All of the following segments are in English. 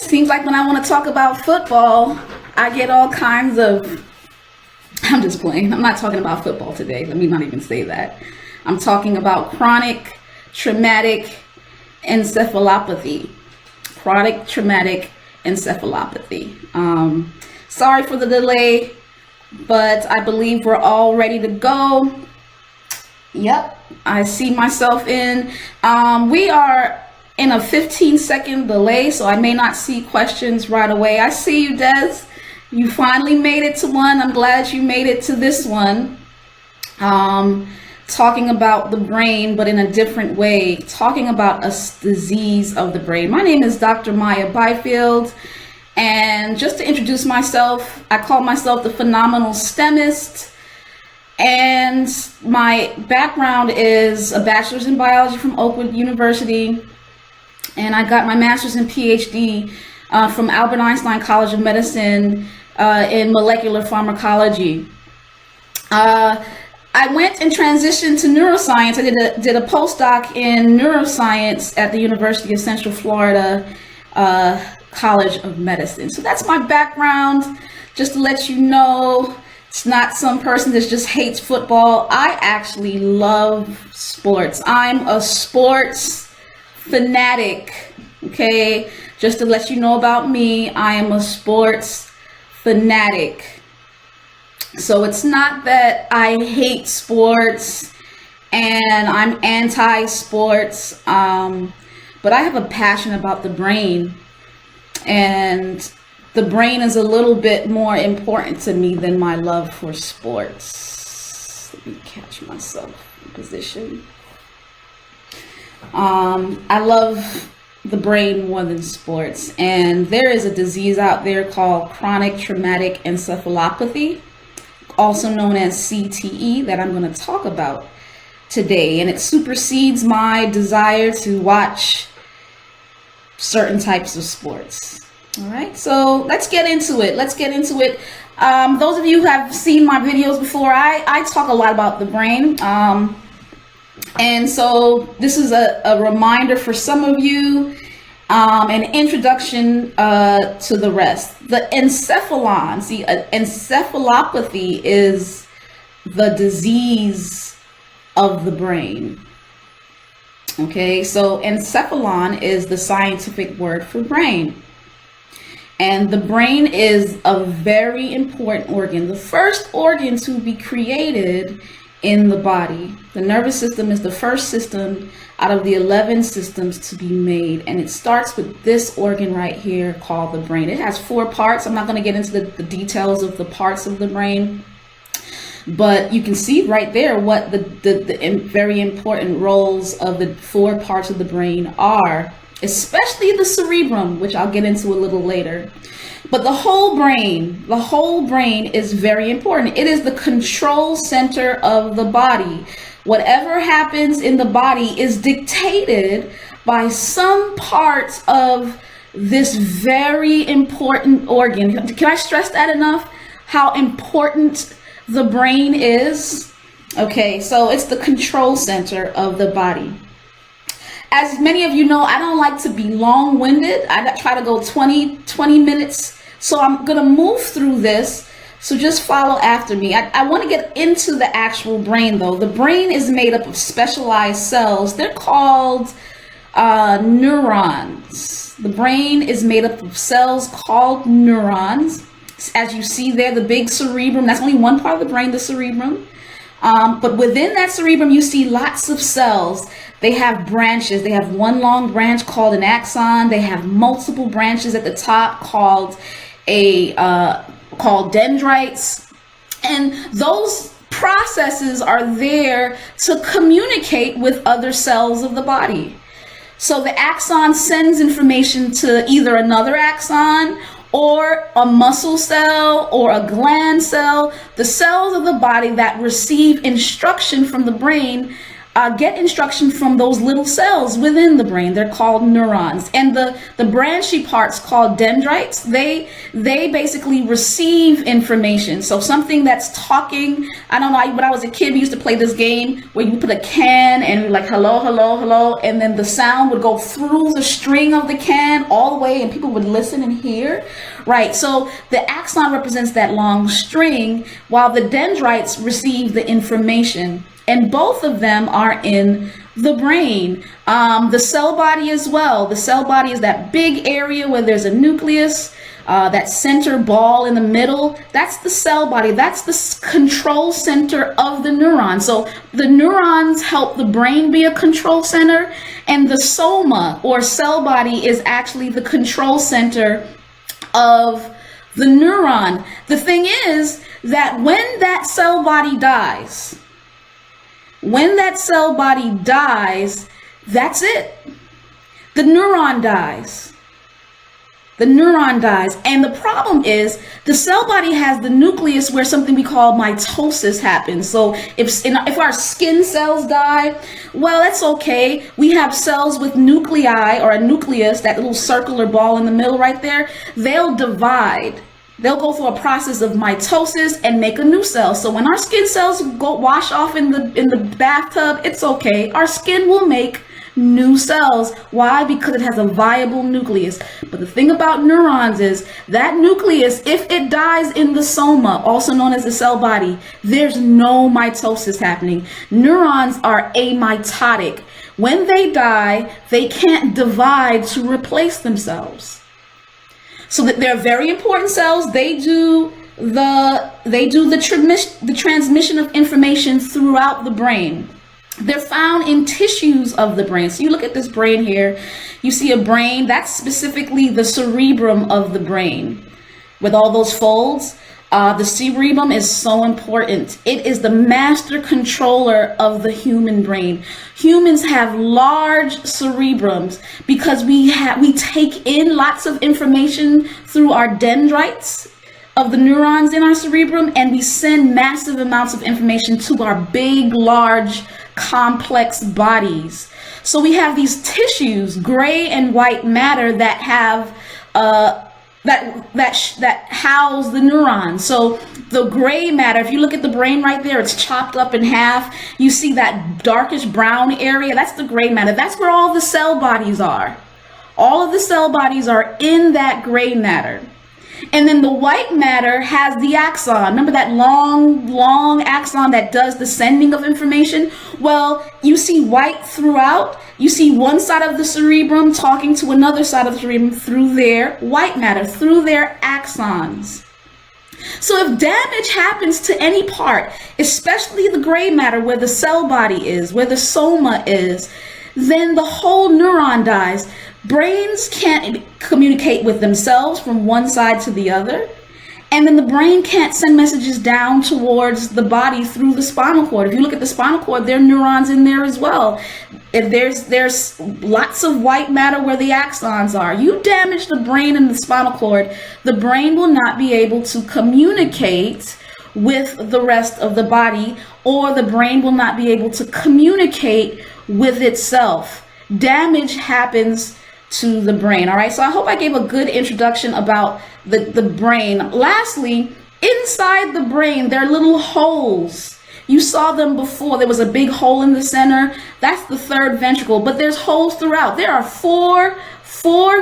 Seems like when I want to talk about football, I get all kinds of, I'm just playing. I'm not talking about football today. Let me not even say that. I'm talking about chronic traumatic encephalopathy. Chronic traumatic encephalopathy. Sorry for the delay, but I believe we're all ready to go. Yep, I see myself in. We are in a 15-second delay, so I may not see questions right away. I see you, Des. You finally made it to one. I'm glad you made it to this one. Talking about the brain, but in a different way. Talking about a disease of the brain. My name is Dr. Maya Byfield. And just to introduce myself, I call myself the phenomenal STEMist. And my background is a bachelor's in biology from Oakwood University. And I got my master's and PhD from Albert Einstein College of Medicine in molecular pharmacology. I went and transitioned to neuroscience. I did a postdoc in neuroscience at the University of Central Florida College of Medicine. So that's my background, just to let you know. It's not some person that just hates football. I actually love sports. I'm a sports fanatic, okay? Just to let you know about me, I am a sports fanatic. So it's not that I hate sports and I'm anti-sports, but I have a passion about the brain, and the brain is a little bit more important to me than my love for sports. Let me catch myself in position. I love the brain more than sports, and there is a disease out there called Chronic Traumatic Encephalopathy, also known as CTE, that I'm going to talk about today, and it supersedes my desire to watch certain types of sports. All right, so let's get into it. Those of you who have seen my videos before, I talk a lot about the brain. And so this is a reminder for some of you, an introduction to the rest. The encephalon, see, encephalopathy is the disease of the brain. Okay, so encephalon is the scientific word for brain. And the brain is a very important organ, the first organ to be created in the body. The nervous system is the first system out of the 11 systems to be made, and it starts with this organ right here called the brain. It has 4 parts. I'm not going to get into the details of the parts of the brain, but you can see right there what the very important roles of the 4 parts of the brain are, especially the cerebrum, which I'll get into a little later. But the whole brain is very important. It is the control center of the body. Whatever happens in the body is dictated by some parts of this very important organ. Can I stress that enough? How important the brain is? Okay, so it's the control center of the body. As many of you know, I don't like to be long-winded. I try to go 20 minutes. So I'm going to move through this. So just follow after me. I want to get into the actual brain, though. The brain is made up of specialized cells. They're called neurons. The brain is made up of cells called neurons. As you see there, the big cerebrum, that's only one part of the brain, the cerebrum. But within that cerebrum, you see lots of cells. They have branches. They have one long branch called an axon. They have multiple branches at the top called dendrites. And those processes are there to communicate with other cells of the body. So the axon sends information to either another axon or a muscle cell or a gland cell. The cells of the body that receive instruction from the brain get instruction from those little cells within the brain. They're called neurons. And the branchy parts called dendrites, they basically receive information. So something that's talking, I don't know, when I was a kid, we used to play this game where you put a can and you're like, hello, hello, hello, and then the sound would go through the string of the can all the way and people would listen and hear, right? So the axon represents that long string while the dendrites receive the information. And both of them are in the brain. The cell body as well. The cell body is that big area where there's a nucleus, that center ball in the middle. That's the cell body. That's the control center of the neuron. So the neurons help the brain be a control center, and the soma or cell body is actually the control center of the neuron. The thing is that when that cell body dies, that's it. The neuron dies. And the problem is the cell body has the nucleus where something we call mitosis happens. So if our skin cells die, well, that's okay. We have cells with nuclei or a nucleus, that little circular ball in the middle right there. They'll divide. They'll go through a process of mitosis and make a new cell. So when our skin cells go wash off in the bathtub, it's okay. Our skin will make new cells. Why? Because it has a viable nucleus. But the thing about neurons is that nucleus, if it dies in the soma, also known as the cell body, there's no mitosis happening. Neurons are amitotic. When they die, they can't divide to replace themselves. So that they're very important cells. They do the transmission of information throughout the brain. They're found in tissues of the brain. So you look at this brain here, you see a brain, that's specifically the cerebrum of the brain with all those folds. The cerebrum is so important. It is the master controller of the human brain. Humans have large cerebrums because we take in lots of information through our dendrites of the neurons in our cerebrum, and we send massive amounts of information to our big, large, complex bodies. So we have these tissues, gray and white matter, that have that house the neurons. So the gray matter, if you look at the brain right there, it's chopped up in half. You see that darkish brown area, that's the gray matter. That's where all the cell bodies are. All of the cell bodies are in that gray matter. And then the white matter has the axon. Remember that long axon that does the sending of information? Well, you see white throughout. You see one side of the cerebrum talking to another side of the cerebrum through their white matter, through their axons. So if damage happens to any part, especially the gray matter where the cell body is, where the soma is, then the whole neuron dies. Brains can't communicate with themselves from one side to the other. And then the brain can't send messages down towards the body through the spinal cord. If you look at the spinal cord, there are neurons in there as well. If there's lots of white matter where the axons are. You damage the brain and the spinal cord, the brain will not be able to communicate with the rest of the body, or the brain will not be able to communicate with itself. Damage happens to the brain. All right, so I hope I gave a good introduction about the brain. Lastly, inside the brain, there are little holes. You saw them before. There was a big hole in the center. That's the third ventricle, but there's holes throughout. There are four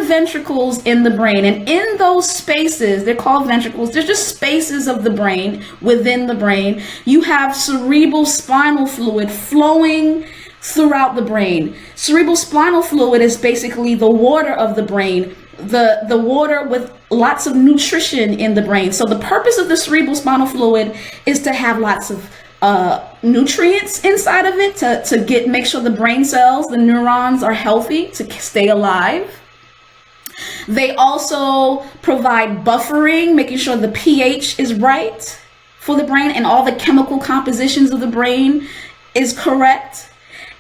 ventricles in the brain, and in those spaces, they're called ventricles, there's just spaces of the brain within the brain. You have cerebral spinal fluid flowing throughout the brain. Cerebral spinal fluid is basically the water of the brain, the water with lots of nutrition in the brain. So the purpose of the cerebral spinal fluid is to have lots of nutrients inside of it to make sure the brain cells, the neurons, are healthy to stay alive. They also provide buffering, making sure the pH is right for the brain and all the chemical compositions of the brain is correct.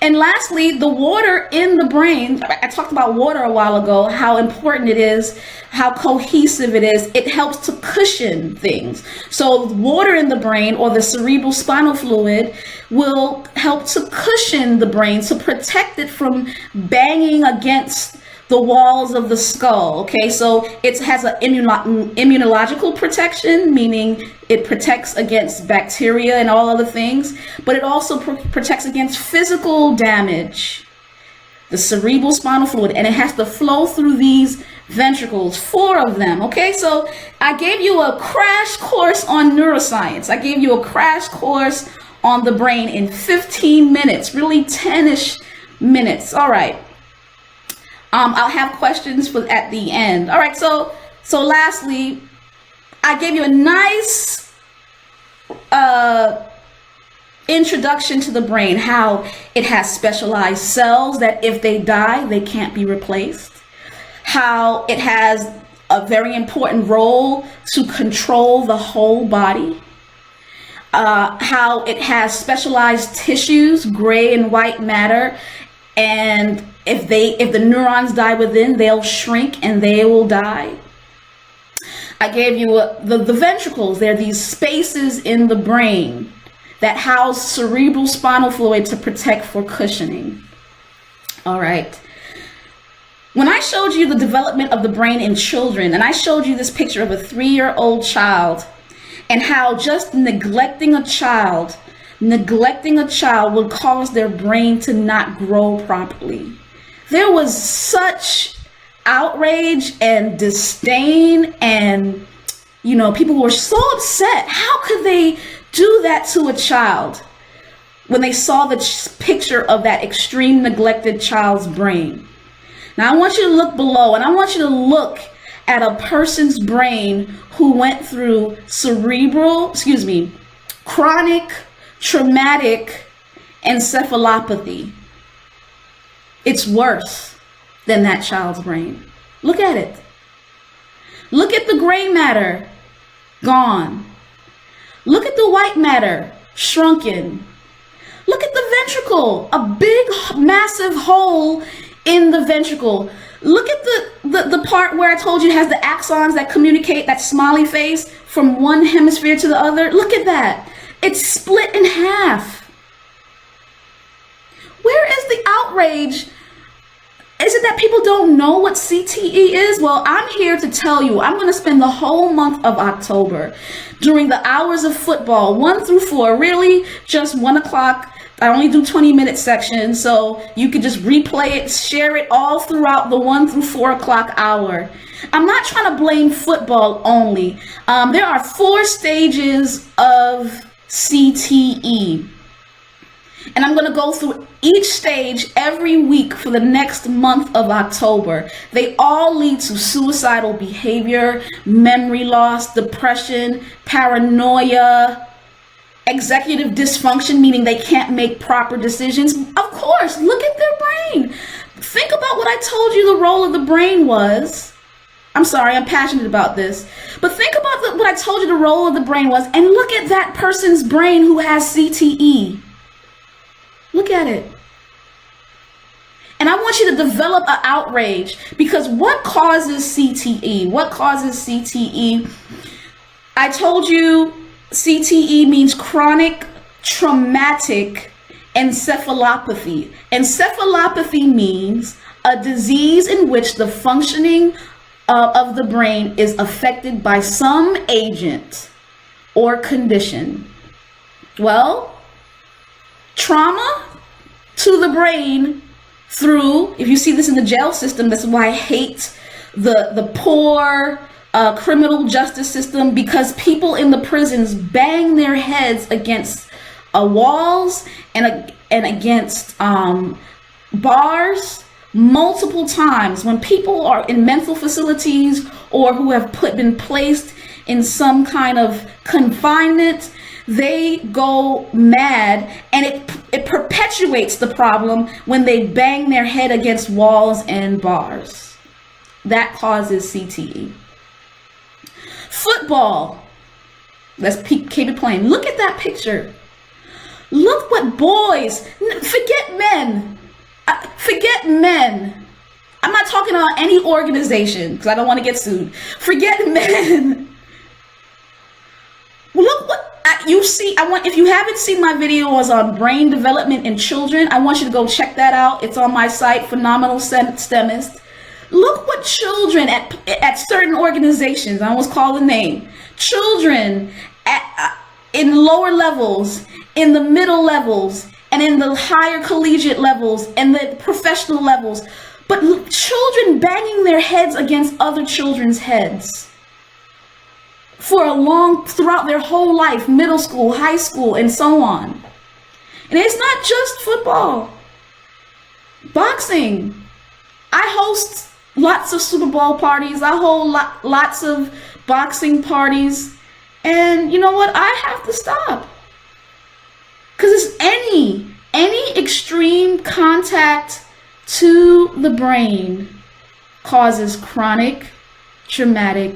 And lastly, the water in the brain. I talked about water a while ago, how important it is, how cohesive it is. It helps to cushion things. So water in the brain, or the cerebral spinal fluid, will help to cushion the brain, to protect it from banging against the walls of the skull. Okay, so it has an immunological protection, meaning it protects against bacteria and all other things, but it also protects against physical damage, the cerebral spinal fluid, and it has to flow through these ventricles, 4 of them. Okay, so I gave you a crash course on neuroscience. I gave you a crash course on the brain in 15 minutes, really 10-ish minutes. All right. I'll have questions at the end. All right, so lastly, I gave you a nice introduction to the brain, how it has specialized cells that if they die, they can't be replaced, how it has a very important role to control the whole body, how it has specialized tissues, gray and white matter, and if the neurons die within, they'll shrink and they will die. I gave you the ventricles. They're these spaces in the brain that house cerebral spinal fluid to protect for cushioning. All right. When I showed you the development of the brain in children, and I showed you this picture of a 3-year-old child, and how just neglecting a child would cause their brain to not grow properly. There was such outrage and disdain, and people were so upset. How could they do that to a child when they saw the picture of that extreme neglected child's brain? Now I want you to look below, and I want you to look at a person's brain who went through chronic traumatic encephalopathy. It's worse than that child's brain. Look at it. Look at the gray matter, gone. Look at the white matter, shrunken. Look at the ventricle, a big, massive hole in the ventricle. Look at the part where I told you it has the axons that communicate, that smiley face, from one hemisphere to the other. Look at that. It's split in half. Where is the outrage? Is it that people don't know what CTE is? Well, I'm here to tell you, I'm going to spend the whole month of October during the hours of football, 1 through 4, really just 1 o'clock. I only do 20-minute sections, so you could just replay it, share it all throughout the 1 through 4 o'clock hour. I'm not trying to blame football only. There are 4 stages of CTE. And I'm going to go through each stage every week for the next month of October. They all lead to suicidal behavior, memory loss, depression, paranoia, executive dysfunction, meaning they can't make proper decisions. Of course, look at their brain. Think about what I told you the role of the brain was. I'm sorry, I'm passionate about this. But think about what I told you the role of the brain was, and look at that person's brain who has CTE. Look at it. And I want you to develop an outrage, because what causes CTE? What causes CTE? I told you CTE means chronic traumatic encephalopathy. Encephalopathy means a disease in which the functioning of the brain is affected by some agent or condition. Well, trauma to the brain through, if you see this in the jail system, that's why I hate the poor criminal justice system, because people in the prisons bang their heads against walls and against bars multiple times. When people are in mental facilities or who have been placed in some kind of confinement, they go mad, and it perpetuates the problem when they bang their head against walls and bars. That causes CTE. Football. Let's keep it plain. Look at that picture. Look what boys, forget men. Forget men. I'm not talking about any organization because I don't want to get sued. Forget men. Look what you see. If you haven't seen my videos on brain development in children, I want you to go check that out. It's on my site, Phenomenal STEMist. Look what children at certain organizations, I almost call the name, children in lower levels, in the middle levels, and in the higher collegiate levels and the professional levels, but children banging their heads against other children's heads throughout their whole life, middle school, high school, and so on. And it's not just football. Boxing. I host lots of Super Bowl parties. I hold lots of boxing parties. And you know what? I have to stop. Because it's any extreme contact to the brain causes chronic traumatic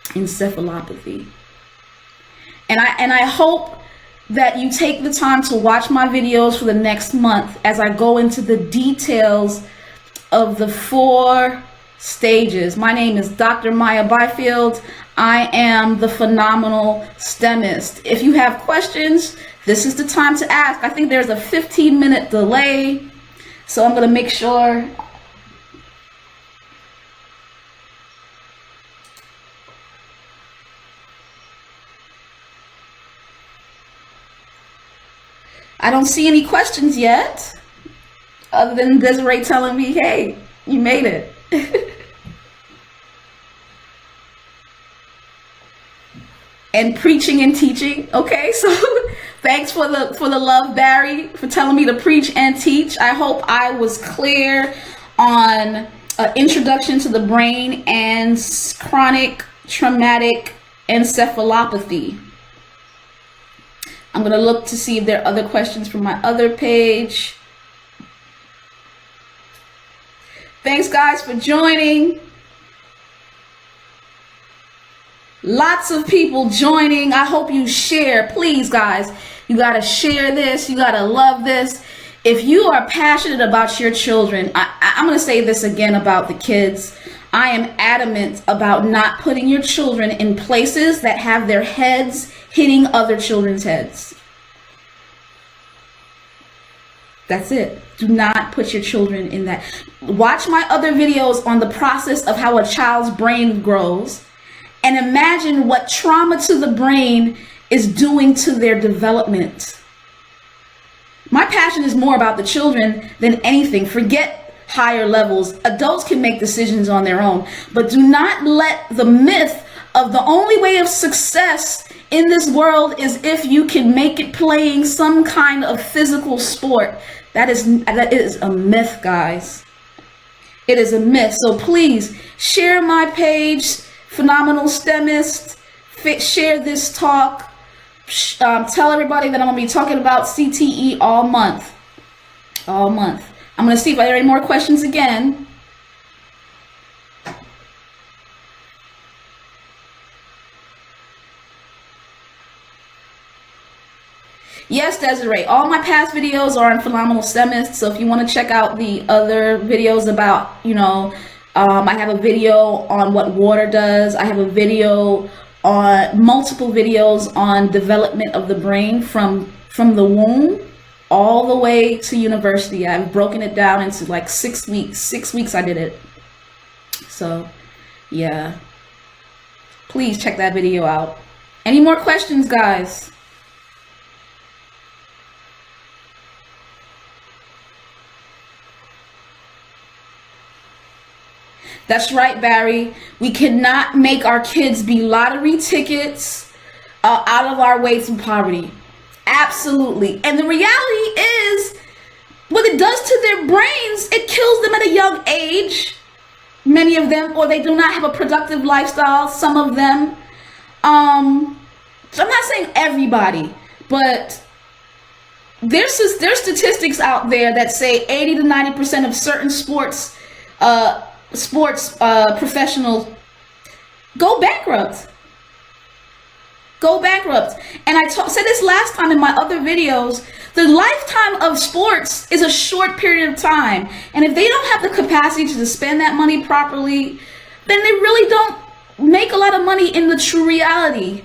encephalopathy. And I hope that you take the time to watch my videos for the next month as I go into the details of the 4 stages. My name is Dr. Maya Byfield. I am the Phenomenal STEMist. If you have questions, this is the time to ask. I think there's a 15-minute delay, so I'm going to make sure. I don't see any questions yet, other than Desiree telling me, hey, you made it. And preaching and teaching. Okay, so thanks for the love, Barry, for telling me to preach and teach. I hope I was clear on introduction to the brain and chronic traumatic encephalopathy. I'm going to look to see if there are other questions from my other page. Thanks, guys, for joining. Lots of people joining. I hope you share. Please, guys, you got to share this. You got to love this. If you are passionate about your children, I'm going to say this again about the kids. I am adamant about not putting your children in places that have their heads hitting other children's heads. That's it. Do not put your children in that. Watch my other videos on the process of how a child's brain grows and imagine what trauma to the brain is doing to their development. My passion is more about the children than anything. Forget higher levels. Adults can make decisions on their own, but do not let the myth of the only way of success in this world is if you can make it playing some kind of physical sport. That is a myth, guys. It is a myth. So please share my page, Phenomenal STEMist. Share this talk. Tell everybody that I'm going to be talking about CTE all month. All month. I'm going to see if there are any more questions again. Yes, Desiree, all my past videos are on Phenomenal STEMist, so if you want to check out the other videos about, I have a video on what water does. I have a video on multiple videos on development of the brain from the womb all the way to university. I've broken it down into like 6 weeks. 6 weeks I did it. So, yeah. Please check that video out. Any more questions, guys? That's right, Barry. We cannot make our kids be lottery tickets out of our way through poverty. Absolutely. And the reality is, what it does to their brains, it kills them at a young age. Many of them, or they do not have a productive lifestyle. Some of them. So I'm not saying everybody, but there's statistics out there that say 80 to 90% of certain sports professionals go bankrupt. go bankrupt. And I said this last time in my other videos, the lifetime of sports is a short period of time. And if they don't have the capacity to spend that money properly, then they really don't make a lot of money in the true reality.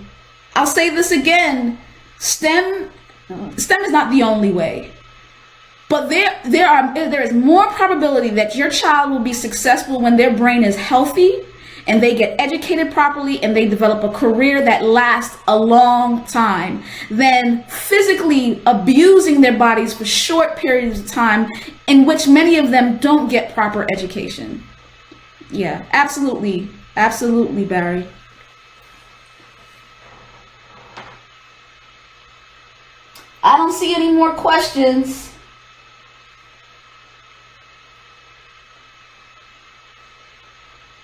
I'll say this again, STEM is not the only way. But there is more probability that your child will be successful when their brain is healthy and they get educated properly and they develop a career that lasts a long time than physically abusing their bodies for short periods of time in which many of them don't get proper education. Yeah, absolutely. Absolutely, Barry. I don't see any more questions.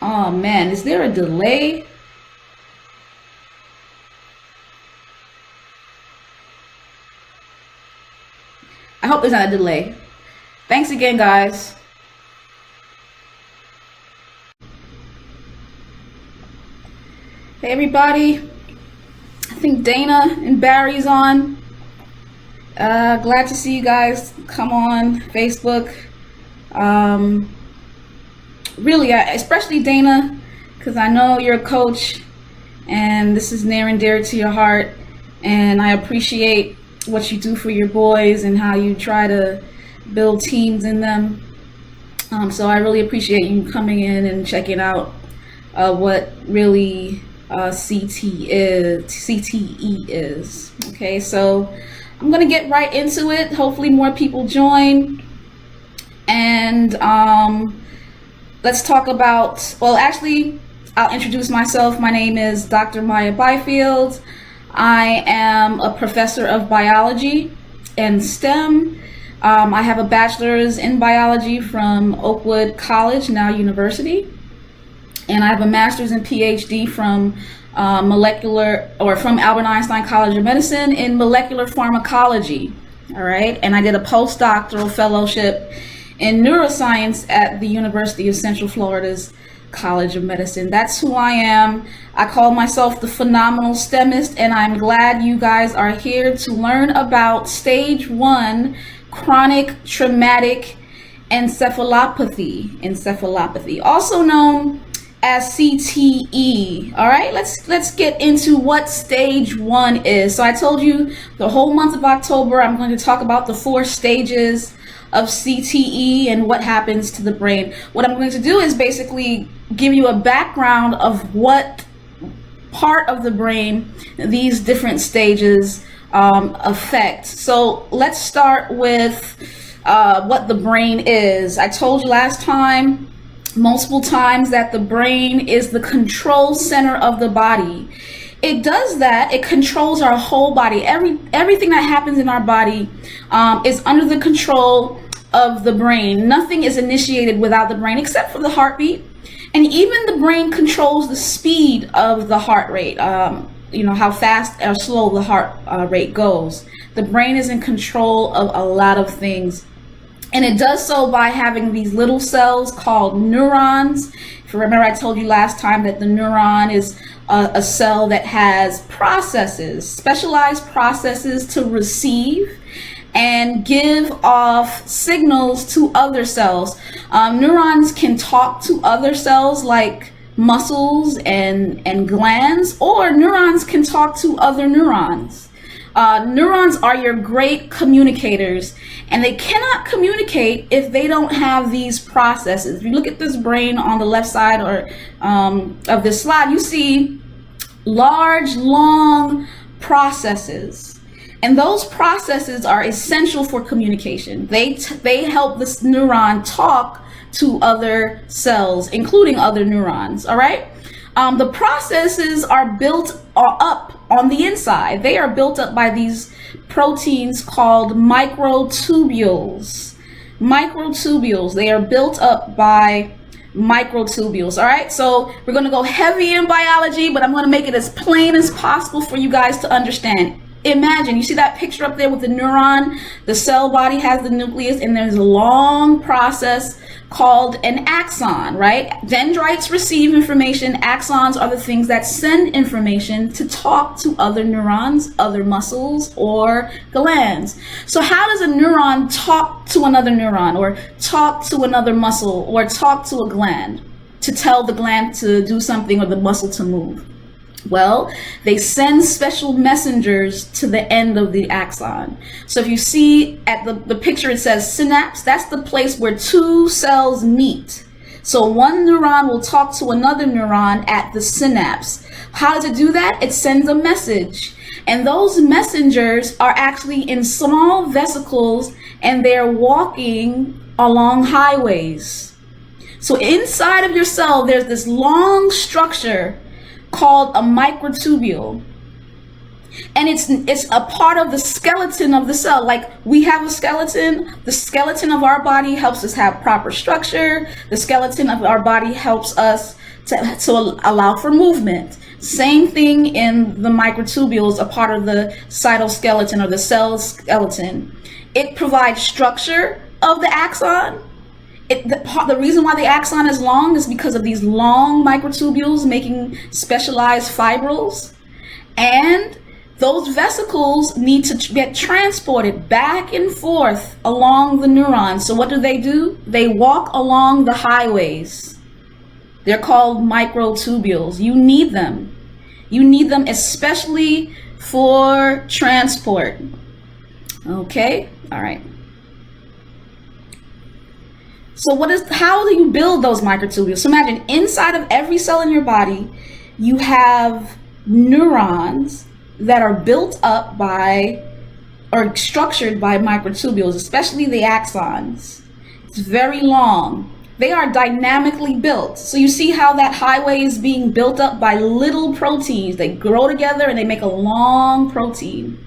Oh man, is there a delay? I hope there's not a delay. Thanks again, guys. Hey everybody, I think Dana and Barry's on. Glad to see you guys come on Facebook. Really, especially Dana, because I know you're a coach and this is near and dear to your heart, and I appreciate what you do for your boys and how you try to build teams in them. So I really appreciate you coming in and checking out what really CTE is. Okay, so I'm gonna get right into it. Hopefully more people join, and let's talk about, well, actually, I'll introduce myself. My name is Dr. Maya Byfield. I am a professor of biology and STEM. I have a bachelor's in biology from Oakwood College, now University. And I have a master's and PhD from from Albert Einstein College of Medicine in molecular pharmacology. All right. And I did a postdoctoral fellowship in neuroscience at the University of Central Florida's College of Medicine. That's who I am. I call myself the phenomenal STEMist, and I'm glad you guys are here to learn about stage 1 chronic traumatic encephalopathy, also known as CTE. All right, let's get into what stage 1 is. So I told you the whole month of October I'm going to talk about the 4 stages of CTE and what happens to the brain. What I'm going to do is basically give you a background of what part of the brain these different stages affect. So let's start with what the brain is. I told you last time, multiple times, that the brain is the control center of the body. It does that. It controls our whole body. Everything that happens in our body is under the control of the brain. Nothing is initiated without the brain except for the heartbeat. And even the brain controls the speed of the heart rate, how fast or slow the heart rate goes. The brain is in control of a lot of things. And it does so by having these little cells called neurons. If you remember, I told you last time that the neuron is a cell that has processes, specialized processes to receive and give off signals to other cells. Neurons can talk to other cells like muscles and glands, or neurons can talk to other neurons. Neurons are your great communicators, and they cannot communicate if they don't have these processes. If you look at this brain on the left side of this slide, you see large, long processes. And those processes are essential for communication. They help this neuron talk to other cells, including other neurons, all right? The processes are built up on the inside. They are built up by these proteins called microtubules. Microtubules, they are built up by microtubules, all right? So we're gonna go heavy in biology, but I'm gonna make it as plain as possible for you guys to understand. Imagine, you see that picture up there with the neuron? The cell body has the nucleus, and there's a long process called an axon, right? Dendrites receive information. Axons are the things that send information to talk to other neurons, other muscles, or glands. So how does a neuron talk to another neuron, or talk to another muscle, or talk to a gland to tell the gland to do something or the muscle to move? Well, they send special messengers to the end of the axon. So if you see at the picture, it says synapse. That's the place where two cells meet. So one neuron will talk to another neuron at the synapse. How does it do that? It sends a message. And those messengers are actually in small vesicles, and they're walking along highways. So inside of your cell, there's this long structure called a microtubule, and it's a part of the skeleton of the cell. Like we have a skeleton, the skeleton of our body helps us have proper structure. The skeleton of our body helps us to allow for movement. Same thing in the microtubules, a part of the cytoskeleton or the cell skeleton. It provides structure of the axon. The reason why the axon is long is because of these long microtubules making specialized fibrils, and those vesicles need to get transported back and forth along the neurons. So what do? They walk along the highways. They're called microtubules. You need them. You need them especially for transport. Okay, all right. So how do you build those microtubules? So imagine inside of every cell in your body, you have neurons that are built up by or structured by microtubules, especially the axons. It's very long. They are dynamically built. So you see how that highway is being built up by little proteins. They grow together and they make a long protein.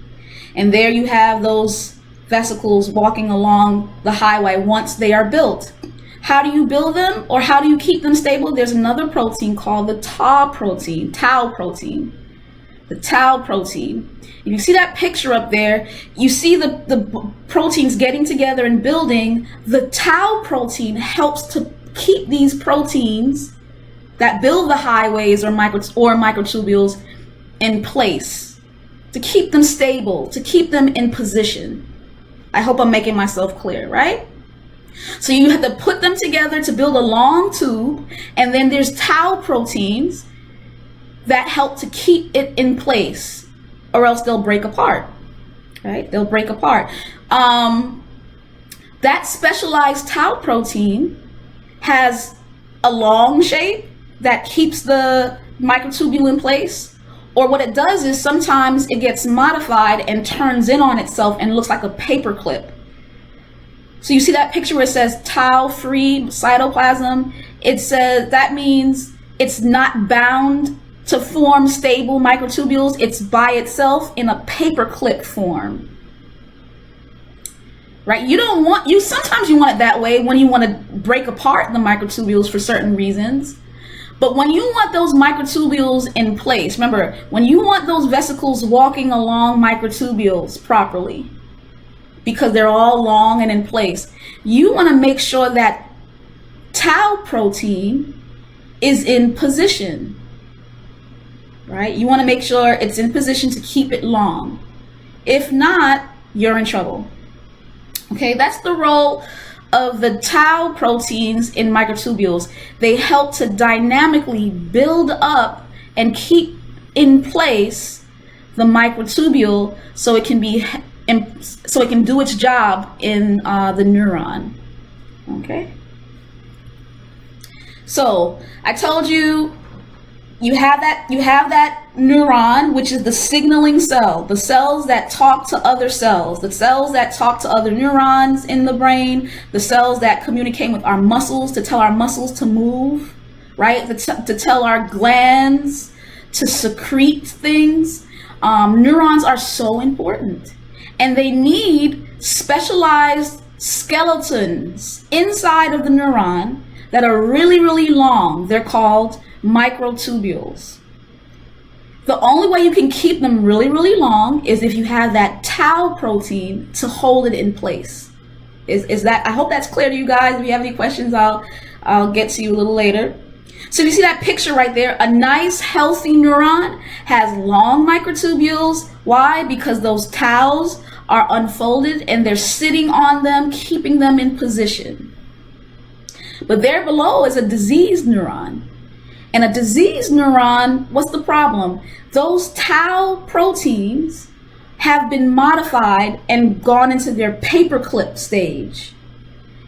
And there you have those vesicles walking along the highway once they are built. How do you build them, or how do you keep them stable? There's another protein called the tau protein. The tau protein. If you see that picture up there, you see the proteins getting together and building. The tau protein helps to keep these proteins that build the highways or microtubules in place, to keep them stable, to keep them in position. I hope I'm making myself clear, right? So you have to put them together to build a long tube, and then there's tau proteins that help to keep it in place, or else they'll break apart, right? They'll break apart. That specialized tau protein has a long shape that keeps the microtubule in place, or what it does is sometimes it gets modified and turns in on itself and looks like a paper clip. So you see that picture where it says tau-free cytoplasm? It says that means it's not bound to form stable microtubules. It's by itself in a paperclip form, right? Sometimes you want it that way when you want to break apart the microtubules for certain reasons. But when you want those microtubules in place, remember, when you want those vesicles walking along microtubules properly, because they're all long and in place, you want to make sure that tau protein is in position, right? You want to make sure it's in position to keep it long. If not, you're in trouble. Okay, that's the role of the tau proteins in microtubules. They help to dynamically build up and keep in place the microtubule so it can do its job in the neuron. Okay. So I told you, you have that neuron, which is the signaling cell, the cells that talk to other cells, the cells that talk to other neurons in the brain, the cells that communicate with our muscles to tell our muscles to move, right? To tell our glands to secrete things. Neurons are so important, and they need specialized skeletons inside of the neuron that are really, really long. They're called microtubules. The only way you can keep them really, really long is if you have that tau protein to hold it in place. Is that, I hope that's clear to you guys. If you have any questions, I'll get to you a little later. So you see that picture right there, a nice healthy neuron has long microtubules. Why? Because those taus are unfolded and they're sitting on them, keeping them in position. But there below is a diseased neuron. And a diseased neuron, what's the problem? Those tau proteins have been modified and gone into their paperclip stage.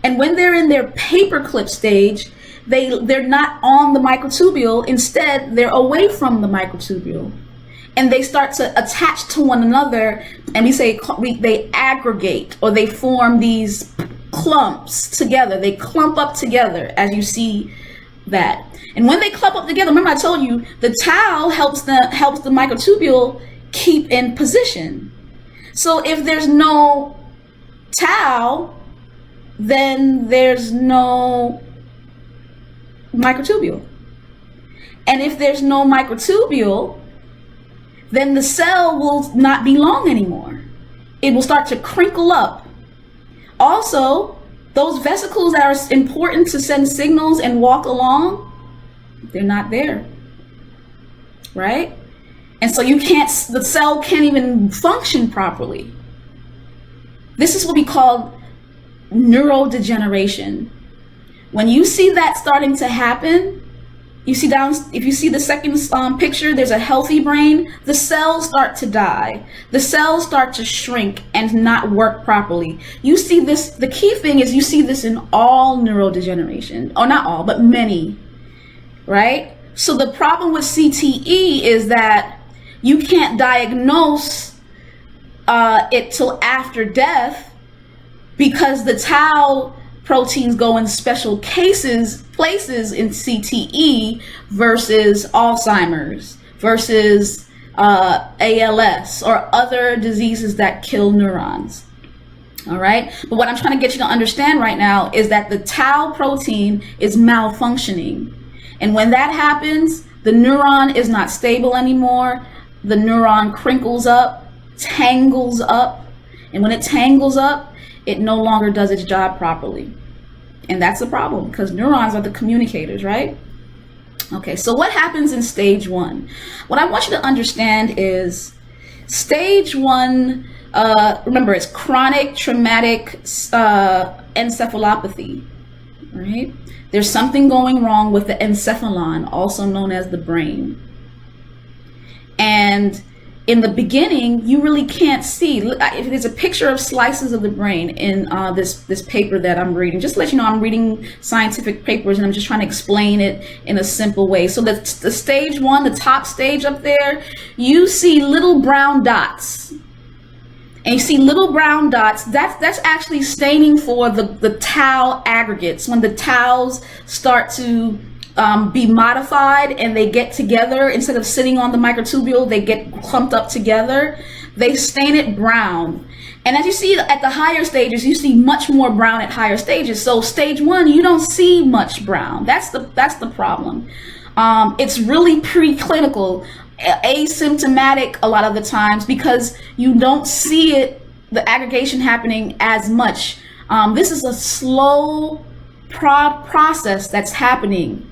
And when they're in their paperclip stage, they're not on the microtubule. Instead, they're away from the microtubule. And they start to attach to one another, and they aggregate, or they form these clumps together. They clump up together, as you see that. And when they clump up together, remember I told you, the tau helps the microtubule keep in position. So if there's no tau, then there's no microtubule. And if there's no microtubule, then the cell will not be long anymore. It will start to crinkle up. Also, those vesicles that are important to send signals and walk along, they're not there, right? And so the cell can't even function properly. This is what we call neurodegeneration. When you see that starting to happen, if you see the second picture, there's a healthy brain. The cells start to die. The cells start to shrink and not work properly. You see this, the key thing is you see this in all neurodegeneration, or not all, but many, right? So the problem with CTE is that you can't diagnose it till after death, because the tau proteins go in special places in CTE versus Alzheimer's, versus ALS, or other diseases that kill neurons. All right. But what I'm trying to get you to understand right now is that the tau protein is malfunctioning. And when that happens, the neuron is not stable anymore. The neuron crinkles up, tangles up. And when it tangles up, it no longer does its job properly. And that's the problem, because neurons are the communicators, right? Okay, so what happens in stage 1? What I want you to understand is stage 1, remember, it's chronic traumatic encephalopathy, right? There's something going wrong with the encephalon, also known as the brain. And in the beginning, you really can't see. There's a picture of slices of the brain in this paper that I'm reading. Just to let you know, I'm reading scientific papers and I'm just trying to explain it in a simple way. So the stage 1, the top stage up there, you see little brown dots. And you see little brown dots, that's actually staining for the tau aggregates. When the taus start to be modified and they get together, instead of sitting on the microtubule, they get clumped up together. They stain it brown. And as you see at the higher stages, you see much more brown at higher stages. So stage 1, you don't see much brown. That's the problem. It's really preclinical, asymptomatic a lot of the times, because you don't see it, the aggregation happening as much. This is a slow process that's happening.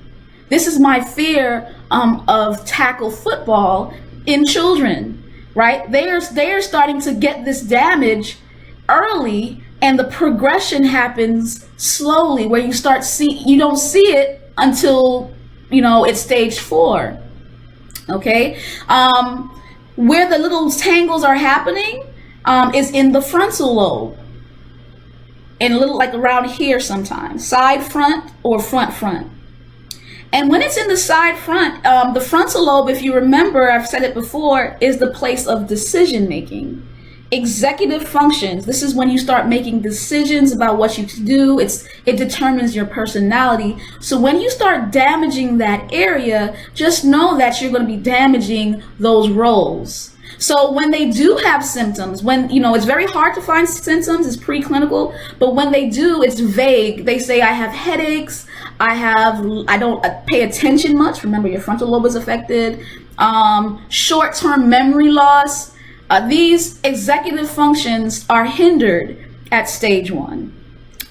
This is my fear of tackle football in children, right? They are starting to get this damage early, and the progression happens slowly, where you don't see it until, it's stage 4. Okay, where the little tangles are happening is in the frontal lobe, and a little like around here sometimes, side front or front. And when it's in the side front, the frontal lobe, if you remember, I've said it before, is the place of decision making. Executive functions. This is when you start making decisions about what you do. It determines your personality. So when you start damaging that area, just know that you're going to be damaging those roles. So when they do have symptoms, it's very hard to find symptoms, it's preclinical, but when they do, it's vague. They say, I have headaches, I don't pay attention much. Remember, your frontal lobe is affected. Short-term memory loss. These executive functions are hindered at stage 1.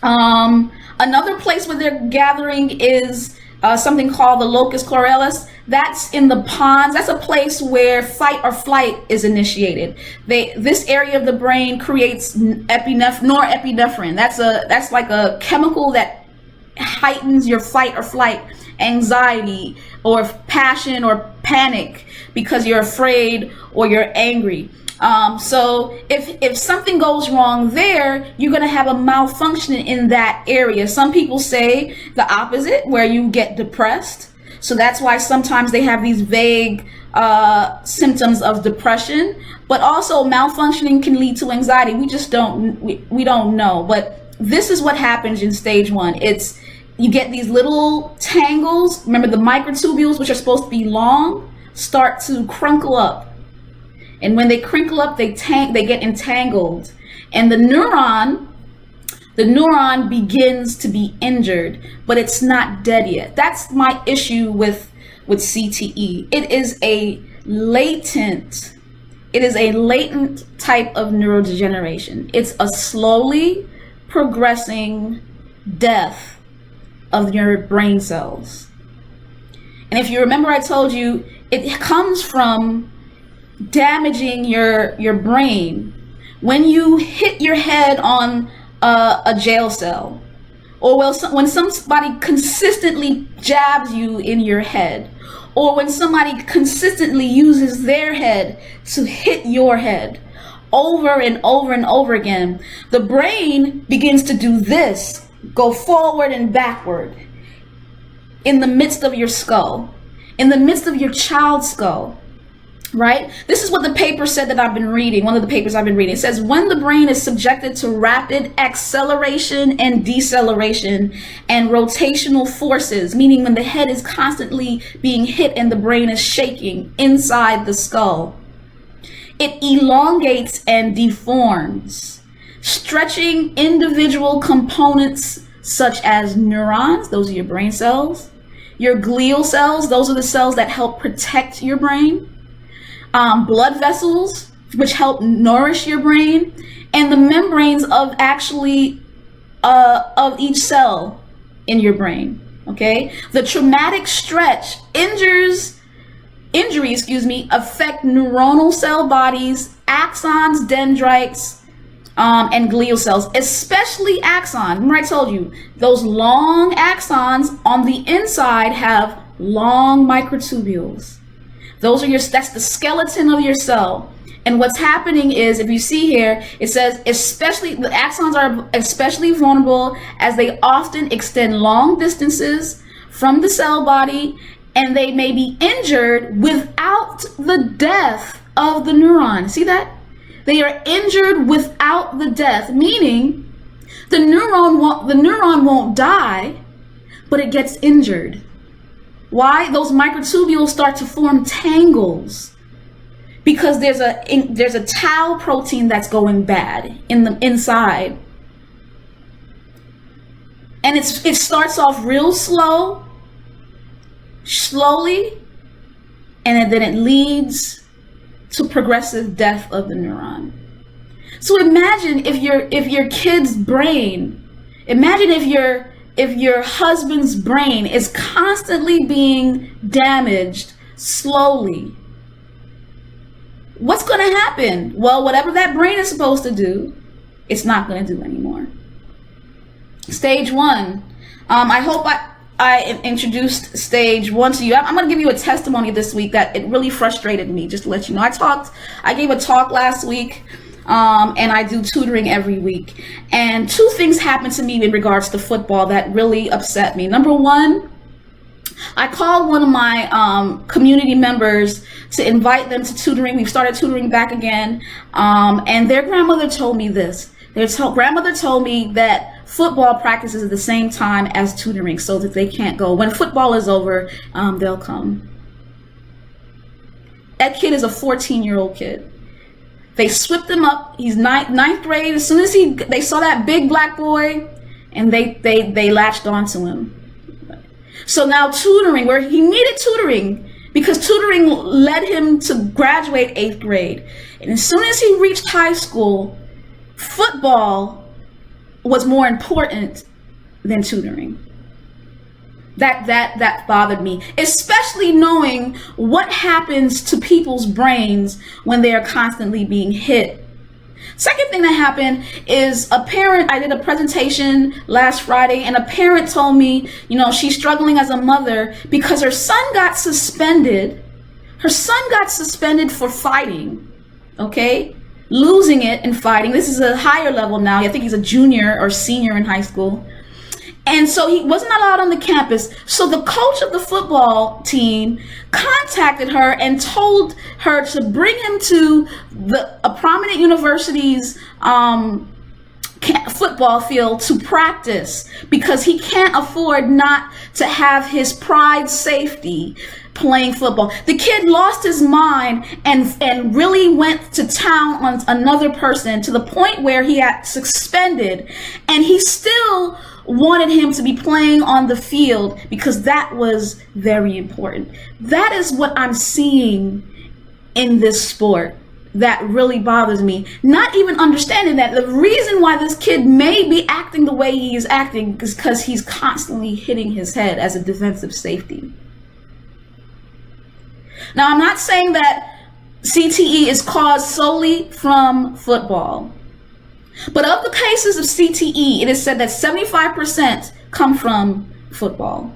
Another place where they're gathering is something called the locus coeruleus. That's in the pons. That's a place where fight or flight is initiated. This area of the brain creates norepinephrine. That's like a chemical that heightens your fight or flight, anxiety or passion or panic because you're afraid or you're angry. So if something goes wrong there, you're going to have a malfunction in that area. Some people say the opposite, where you get depressed. So that's why sometimes they have these vague symptoms of depression, but also malfunctioning can lead to anxiety. We just we don't know. But this is what happens in stage 1. You get these little tangles. Remember, the microtubules, which are supposed to be long, start to crunkle up. And when they crinkle up, they get entangled. And the neuron begins to be injured, but it's not dead yet. That's my issue with CTE. It is a latent type of neurodegeneration. It's a slowly progressing death of your brain cells. And if you remember, I told you it comes from damaging your brain when you hit your head on a jail cell, or when somebody consistently jabs you in your head, or when somebody consistently uses their head to hit your head over and over and over again. The brain begins to do this, go forward and backward in the midst of your skull, in the midst of your child's skull. Right? This is what the paper said that I've been reading. One of the papers I've been reading. It says, when the brain is subjected to rapid acceleration and deceleration and rotational forces, meaning when the head is constantly being hit and the brain is shaking inside the skull, it elongates and deforms, stretching individual components such as neurons, those are your brain cells, your glial cells, those are the cells that help protect your brain, blood vessels, which help nourish your brain, and the membranes of each cell in your brain. Okay, the traumatic stress injuries affect neuronal cell bodies, axons, dendrites, and glial cells, especially axons. Remember I told you those long axons on the inside have long microtubules. That's the skeleton of your cell. And what's happening is, if you see here, it says the axons are especially vulnerable as they often extend long distances from the cell body, and they may be injured without the death of the neuron. See that? They are injured without the death, meaning the neuron won't die, but it gets injured. Why? Those microtubules start to form tangles because there's a tau protein that's going bad in the inside, and it starts off real slowly, and then it leads to progressive death of the neuron. So imagine if your kid's brain, imagine if your husband's brain is constantly being damaged slowly. What's going to happen? Well, whatever that brain is supposed to do, it's not going to do anymore. Stage 1. I hope I introduced stage 1 to you. I'm going to give you a testimony this week that it really frustrated me, just to let you know. I gave a talk last week. And I do tutoring every week. And 2 things happened to me in regards to football that really upset me. Number 1, I called one of my community members to invite them to tutoring. We've started tutoring back again. And their grandmother told me this. Their grandmother told me that football practices at the same time as tutoring, so that they can't go. When football is over, they'll come. That kid is a 14-year-old kid. They swept him up. He's ninth grade. As soon as they saw that big black boy, and they latched onto him. So now tutoring, where he needed tutoring, because tutoring led him to graduate 8th grade. And as soon as he reached high school, football was more important than tutoring. That bothered me, especially knowing what happens to people's brains when they are constantly being hit. Second thing that happened is a parent, I did a presentation last Friday, and a parent told me, she's struggling as a mother because her son got suspended. Her son got suspended for fighting, okay? Losing it in fighting. This is a higher level now. I think he's a junior or senior in high school. And so he wasn't allowed on the campus. So the coach of the football team contacted her and told her to bring him to a prominent university's football field to practice, because he can't afford not to have his pride safety playing football. The kid lost his mind and really went to town on another person to the point where he got suspended, and he still wanted him to be playing on the field because that was very important. That is what I'm seeing in this sport that really bothers me. Not even understanding that the reason why this kid may be acting the way he is acting is because he's constantly hitting his head as a defensive safety. Now, I'm not saying that CTE is caused solely from football. But of the cases of CTE, it is said that 75% come from football.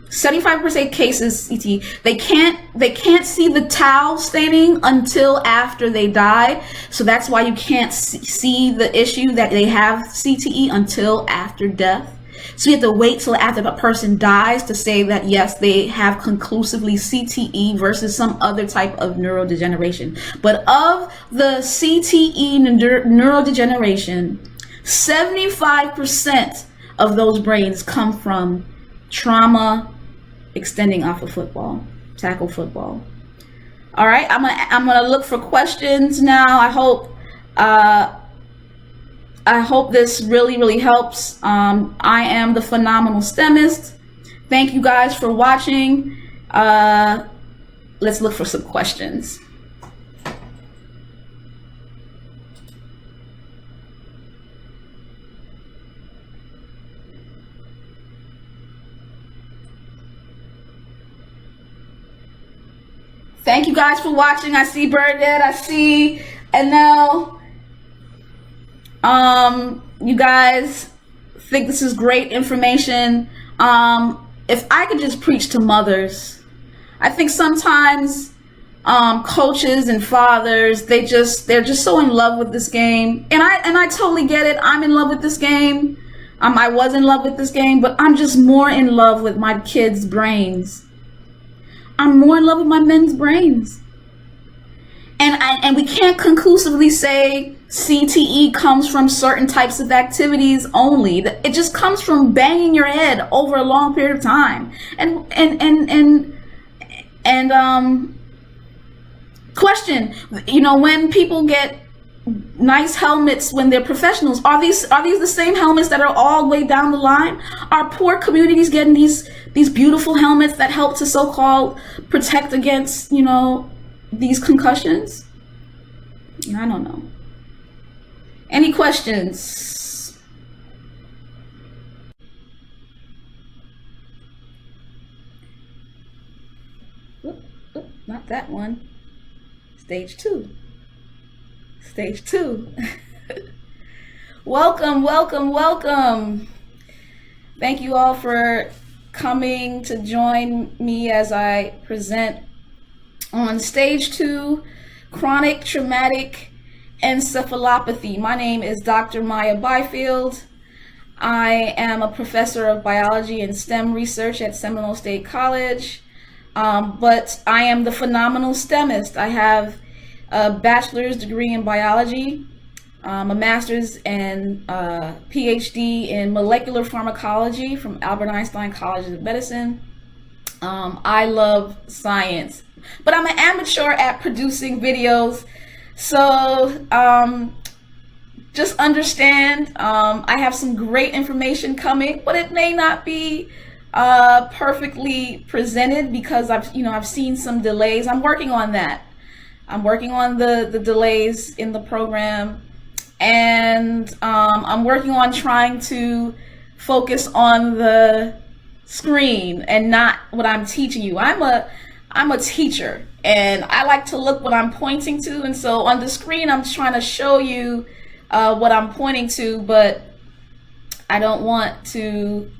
75% cases CTE. They can't see the towel staining until after they die. So that's why you can't see the issue that they have CTE until after death. So you have to wait till after the person dies to say that yes, they have conclusively CTE versus some other type of neurodegeneration. But of the CTE neurodegeneration, 75% of those brains come from trauma extending off of football, tackle football. All right, I'm gonna look for questions now. I hope this really helps. I am the Phenomenal STEMist. Thank you guys for watching. Let's look for some questions. Thank you guys for watching. I see Bernadette, I see Anel. You guys think this is great information. If I could just preach to mothers, I think sometimes coaches and fathers, they're just so in love with this game, and I totally get it. I'm in love with this game. I was in love with this game, but I'm just more in love with my kids' brains. I'm more in love with my men's brains. And we can't conclusively say CTE comes from certain types of activities only. It just comes from banging your head over a long period of time. Question, when people get nice helmets when they're professionals, are these the same helmets that are all the way down the line? Are poor communities getting these beautiful helmets that help to so-called protect against, these concussions? I don't know. Any questions? Oop, not that one. Stage 2. Stage 2. Welcome. Thank you all for coming to join me as I present on Stage 2, Chronic Traumatic Encephalopathy. My name is Dr. Maya Byfield. I am a professor of biology and STEM research at Seminole State College, but I am the Phenomenal STEMist. I have a bachelor's degree in biology, a master's and PhD in molecular pharmacology from Albert Einstein College of Medicine. I love science, but I'm an amateur at producing videos. So just understand, I have some great information coming, but it may not be perfectly presented because I've seen some delays. I'm working on that. I'm working on the delays in the program. and I'm working on trying to focus on the screen and not what I'm teaching you. I'm a teacher, and I like to look what I'm pointing to, and so on the screen I'm trying to show you what I'm pointing to, but I don't want to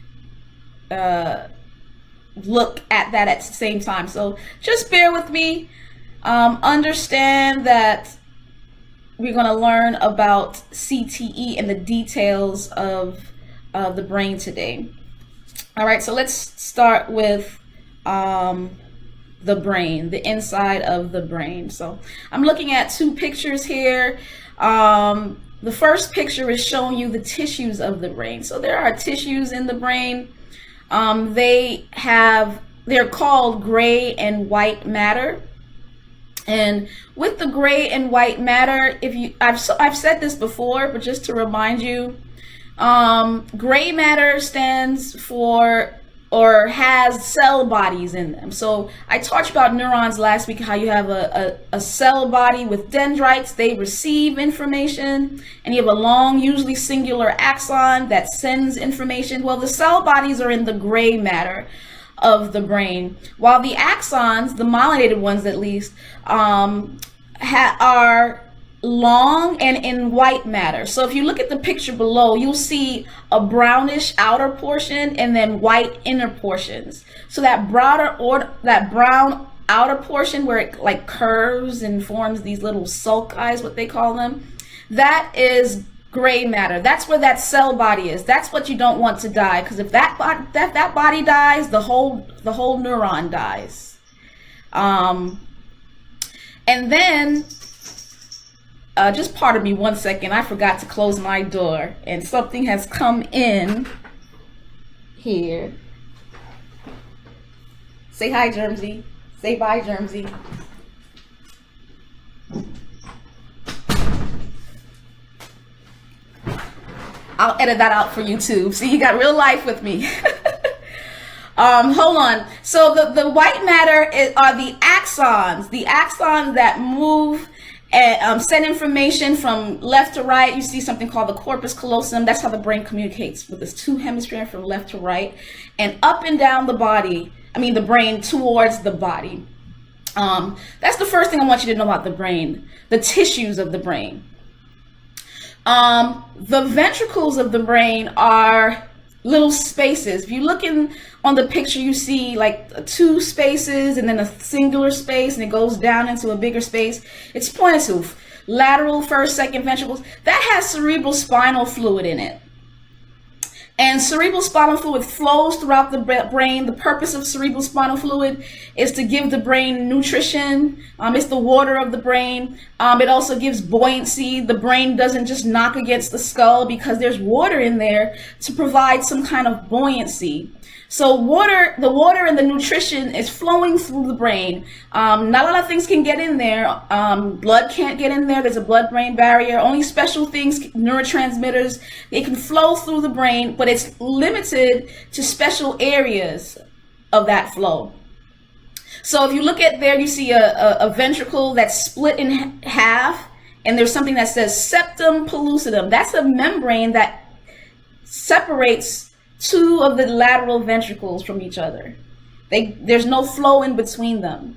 look at that at the same time. So just bear with me. Understand that we're going to learn about CTE and the details of the brain today. All right, so let's start with the brain, the inside of the brain. So I'm looking at two pictures here. The first picture is showing you the tissues of the brain. So there are tissues in the brain. They're called gray and white matter. And with the gray and white matter, I've said this before, but just to remind you, gray matter stands for or has cell bodies in them. So I talked about neurons last week, how you have a cell body with dendrites. They receive information, and you have a long, usually singular axon that sends information. Well, the cell bodies are in the gray matter of the brain, while the axons, the myelinated ones at least, are long and in white matter. So if you look at the picture below, you'll see a brownish outer portion and then white inner portions. So that brown outer portion where it like curves and forms these little sulci, what they call them, that is gray matter. That's where that cell body is. That's what you don't want to die, because if that body dies, the whole neuron dies. And then just pardon me 1 second. I forgot to close my door, and something has come in here. Say hi, Germsy. Say bye, Germsy. I'll edit that out for YouTube. See, you got real life with me. Hold on. So the white matter are the axons that move and send information from left to right. You see something called the corpus callosum. That's how the brain communicates with its two hemispheres from left to right, and up and down the body. The brain towards the body. That's the first thing I want you to know about the brain, the tissues of the brain. The ventricles of the brain are little spaces. If you look on the picture, you see like two spaces and then a singular space, and it goes down into a bigger space. It's pointed to lateral, first, second ventricles. That has cerebral spinal fluid in it. And cerebral spinal fluid flows throughout the brain. The purpose of cerebral spinal fluid is to give the brain nutrition. It's the water of the brain. It also gives buoyancy. The brain doesn't just knock against the skull because there's water in there to provide some kind of buoyancy. So the water and the nutrition is flowing through the brain. Not a lot of things can get in there. Blood can't get in there. There's a blood-brain barrier. Only special things, neurotransmitters, they can flow through the brain, but it's limited to special areas of that flow. So if you look at there, you see a ventricle that's split in half, and there's something that says septum pellucidum. That's a membrane that separates two of the lateral ventricles from each other. There's no flow in between them.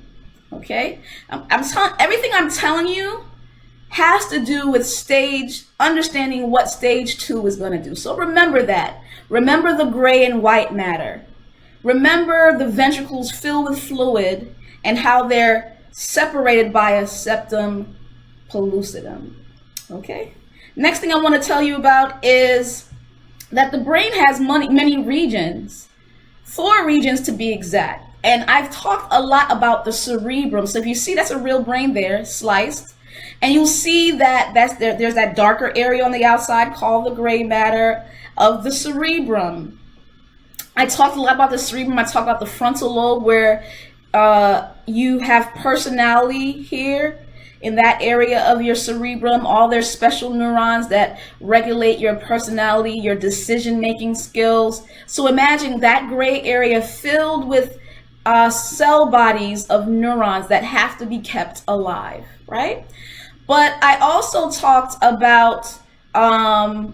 Okay, everything I'm telling you has to do with understanding what stage 2 is going to do. So remember that. Remember the gray and white matter. Remember the ventricles filled with fluid and how they're separated by a septum pellucidum. Okay. Next thing I want to tell you about is that the brain has many regions, 4 regions to be exact. And I've talked a lot about the cerebrum. So if you see, that's a real brain there, sliced. And you'll see that there's that darker area on the outside called the gray matter of the cerebrum. I talked a lot about the cerebrum. I talked about the frontal lobe, where you have personality here. In that area of your cerebrum, all their special neurons that regulate your personality, your decision-making skills. So imagine that gray area filled with cell bodies of neurons that have to be kept alive, right? But I also talked about the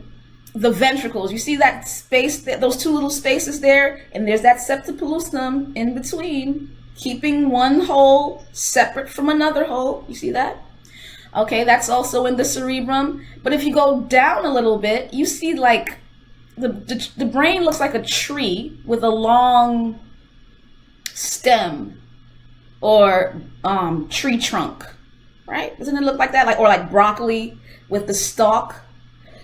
ventricles. You see that space, those two little spaces there, and there's that septum pellucidum in between, keeping one hole separate from another hole. You see that? Okay, that's also in the cerebrum. But if you go down a little bit, you see like the brain looks like a tree with a long stem or tree trunk, right? Doesn't it look like that? Like, or like broccoli with the stalk.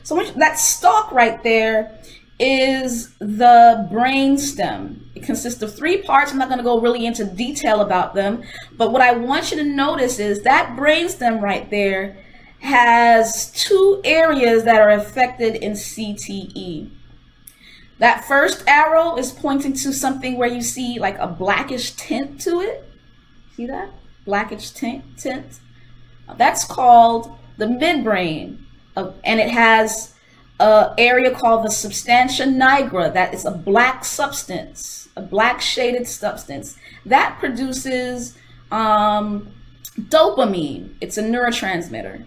So that stalk right there is the brain stem. It consists of 3 parts. I'm not going to go really into detail about them, but what I want you to notice is that brain stem right there has 2 areas that are affected in CTE. That first arrow is pointing to something where you see like a blackish tint to it. See that? Blackish tint. That's called the midbrain. And it has an area called the substantia nigra. That is a black substance, a black shaded substance that produces dopamine. It's a neurotransmitter.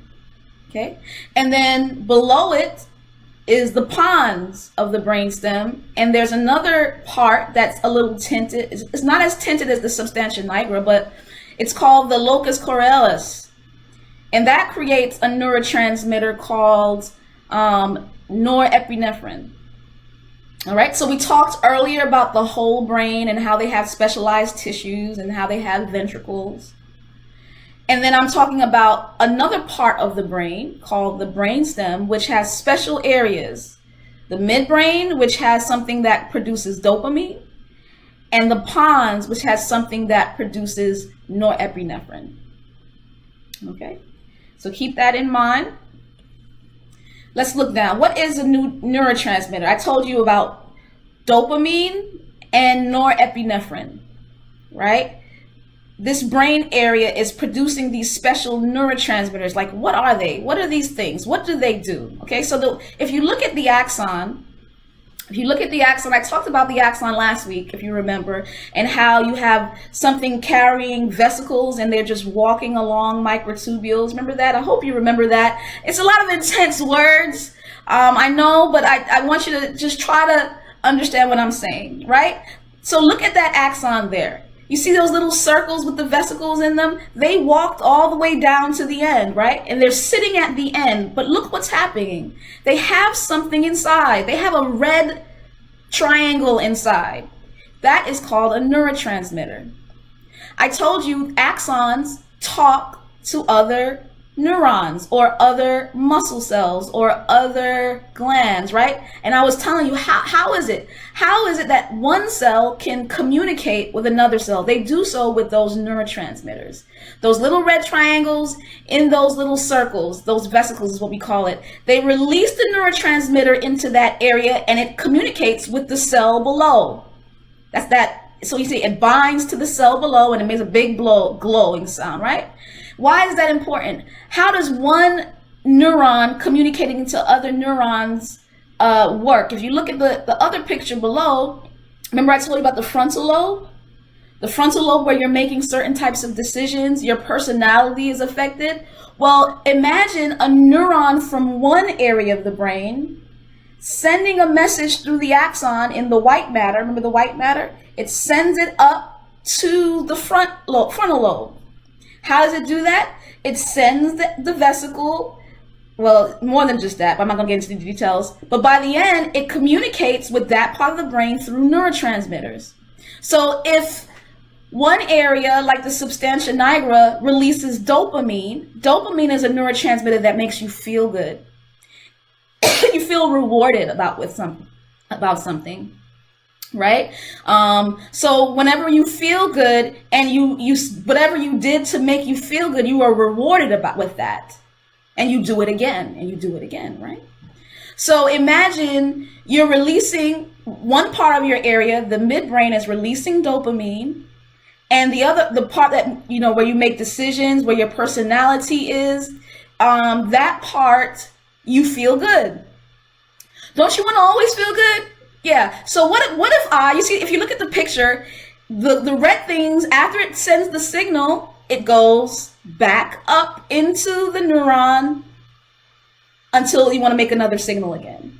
Okay, and then below it is the pons of the brainstem, and there's another part that's a little tinted. It's not as tinted as the substantia nigra, but it's called the locus coeruleus. And that creates a neurotransmitter called norepinephrine. All right, so we talked earlier about the whole brain and how they have specialized tissues and how they have ventricles. And then I'm talking about another part of the brain called the brainstem, which has special areas. The midbrain, which has something that produces dopamine, and the pons, which has something that produces norepinephrine. Okay. So keep that in mind. Let's look down. What is a new neurotransmitter? I told you about dopamine and norepinephrine, right? This brain area is producing these special neurotransmitters. Like, what are they? What are these things? What do they do? Okay, so if you look at the axon, I talked about the axon last week, if you remember, and how you have something carrying vesicles and they're just walking along microtubules. Remember that? I hope you remember that. It's a lot of intense words. I know, but I want you to just try to understand what I'm saying, right? So look at that axon there. You see those little circles with the vesicles in them? They walked all the way down to the end, right? And they're sitting at the end, but look what's happening. They have something inside. They have a red triangle inside. That is called a neurotransmitter. I told you axons talk to other neurons or other muscle cells or other glands, right? And I was telling you, how is it that one cell can communicate with another cell? They do so with those neurotransmitters. Those little red triangles in those little circles, those vesicles is what we call it. They release the neurotransmitter into that area and it communicates with the cell below. That's that. So you see it binds to the cell below and it makes a big glowing sound, right? Why is that important? How does one neuron communicating to other neurons work? If you look at the other picture below, remember I told you about the frontal lobe? The frontal lobe where you're making certain types of decisions, your personality is affected. Well, imagine a neuron from one area of the brain sending a message through the axon in the white matter. Remember the white matter? It sends it up to the frontal lobe. How does it do that? It sends the vesicle, well, more than just that, but I'm not going to get into the details. But by the end, it communicates with that part of the brain through neurotransmitters. So if one area, like the substantia nigra, releases dopamine, dopamine is a neurotransmitter that makes you feel good. You feel rewarded about something. Right? So whenever you feel good and you whatever you did to make you feel good, you are rewarded with that. And you do it again and you do it again, right? So imagine you're releasing one part of your area, the midbrain is releasing dopamine, and the part that, where you make decisions, where your personality is, that part, you feel good. Don't you want to always feel good? Yeah. So what if you see, if you look at the picture, the red things, after it sends the signal, it goes back up into the neuron until you want to make another signal again.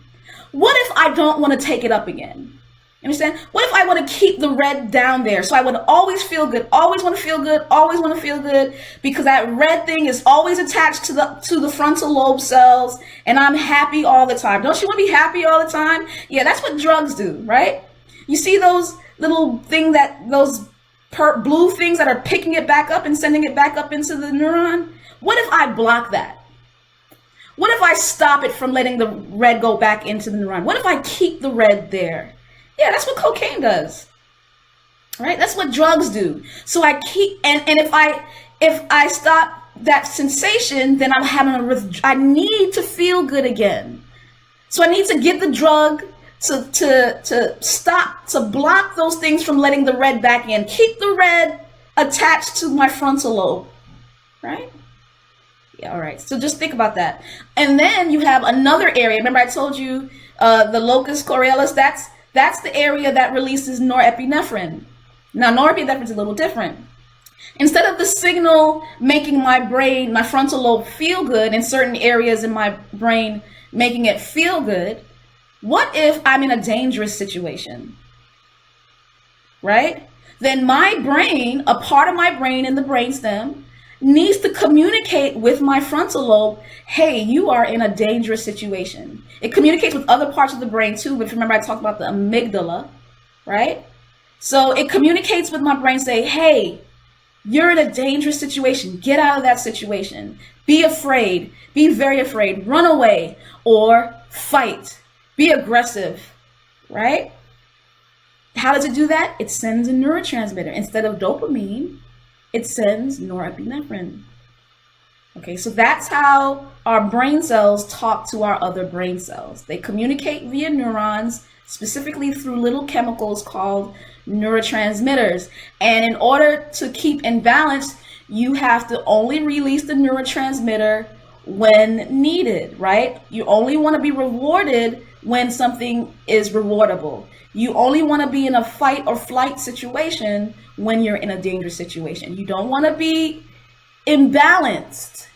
What if I don't want to take it up again? Understand? What if I want to keep the red down there? So I would always feel good, always want to feel good, always want to feel good, because that red thing is always attached to the frontal lobe cells, and I'm happy all the time. Don't you want to be happy all the time? Yeah, that's what drugs do, right? You see those little thing those blue things that are picking it back up and sending it back up into the neuron? What if I block that? What if I stop it from letting the red go back into the neuron? What if I keep the red there? Yeah, that's what cocaine does, right? That's what drugs do. So I keep, and if I stop that sensation, then I'm having I need to feel good again. So I need to get the drug to stop, to block those things from letting the red back in. Keep the red attached to my frontal lobe, right? Yeah, all right. So just think about that. And then you have another area. Remember I told you the locus coeruleus, that's the area that releases norepinephrine. Now, norepinephrine is a little different. Instead of the signal making my brain, my frontal lobe feel good in certain areas in my brain, making it feel good, what if I'm in a dangerous situation, right? Then my brain, a part of my brain in the brainstem, needs to communicate with my frontal lobe, hey, you are in a dangerous situation. It communicates with other parts of the brain too, but if you remember I talked about the amygdala, right? So it communicates with my brain, say, hey, you're in a dangerous situation. Get out of that situation. Be afraid. Be very afraid. Run away or fight. Be aggressive, right? How does it do that? It sends a neurotransmitter. Instead of dopamine, it sends norepinephrine. Okay, so that's how our brain cells talk to our other brain cells. They communicate via neurons, specifically through little chemicals called neurotransmitters. And in order to keep in balance, you have to only release the neurotransmitter when needed, right? You only want to be rewarded when something is rewardable. You only want to be in a fight or flight situation when you're in a dangerous situation. You don't want to be imbalanced,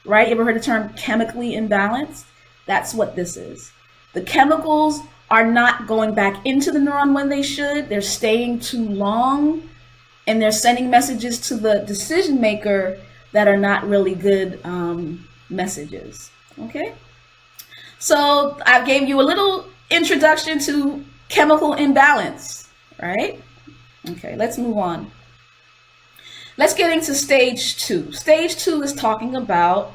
right? You ever heard the term chemically imbalanced? That's what this is. The chemicals are not going back into the neuron when they should. They're staying too long, and they're sending messages to the decision maker that are not really good messages. Okay? So I gave you a little introduction to chemical imbalance, right? Okay, let's move on. Let's get into stage 2. Stage 2 is talking about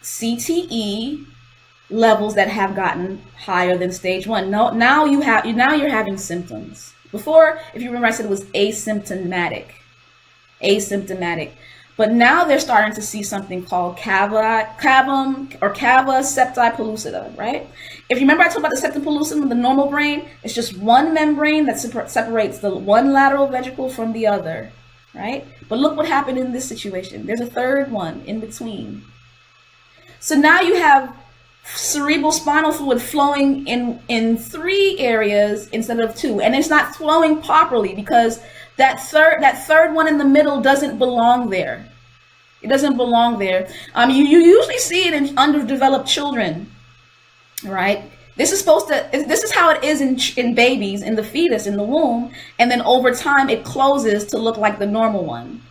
CTE levels that have gotten higher than stage 1. Now you're having symptoms. Before, if you remember, I said it was asymptomatic. But now they're starting to see something called cava septi pellucida, right? If you remember, I talked about the septum pellucidum, the normal brain. It's just one membrane that separates the one lateral ventricle from the other, right? But look what happened in this situation. There's a third one in between. So now you have cerebral spinal fluid flowing in 3 areas instead of 2, and it's not flowing properly because that third one in the middle doesn't belong there. It doesn't belong there. You usually see it in underdeveloped children, right? This is how it is in babies, in the fetus, in the womb, and then over time it closes to look like the normal one.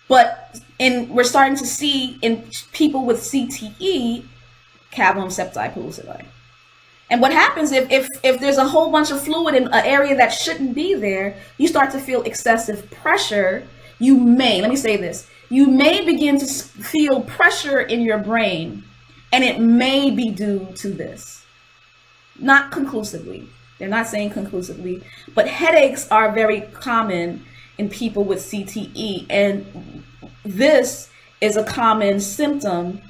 But we're starting to see in people with CTE, cavum septi pellucidum. And what happens if there's a whole bunch of fluid in an area that shouldn't be there, you start to feel excessive pressure. You may begin to feel pressure in your brain, and it may be due to this. Not conclusively. They're not saying conclusively, but headaches are very common in people with CTE, and this is a common symptom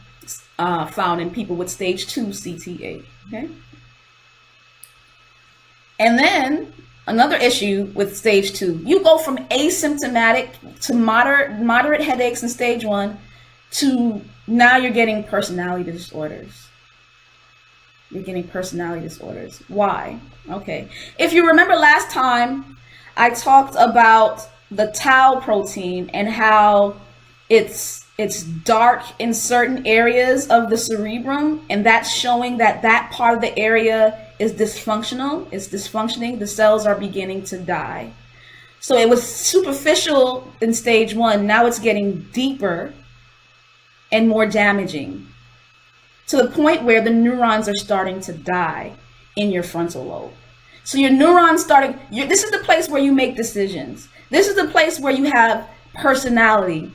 found in people with stage 2 CTE. Okay. And then another issue with stage 2, you go from asymptomatic to moderate headaches in stage 1 to now you're getting personality disorders. Why? Okay. If you remember last time, I talked about the tau protein and how it's it's dark in certain areas of the cerebrum, and that's showing that that part of the area is dysfunctional. It's dysfunctioning. The cells are beginning to die. So it was superficial in stage 1. Now it's getting deeper and more damaging to the point where the neurons are starting to die in your frontal lobe. So your neurons this is the place where you make decisions. This is the place where you have personality.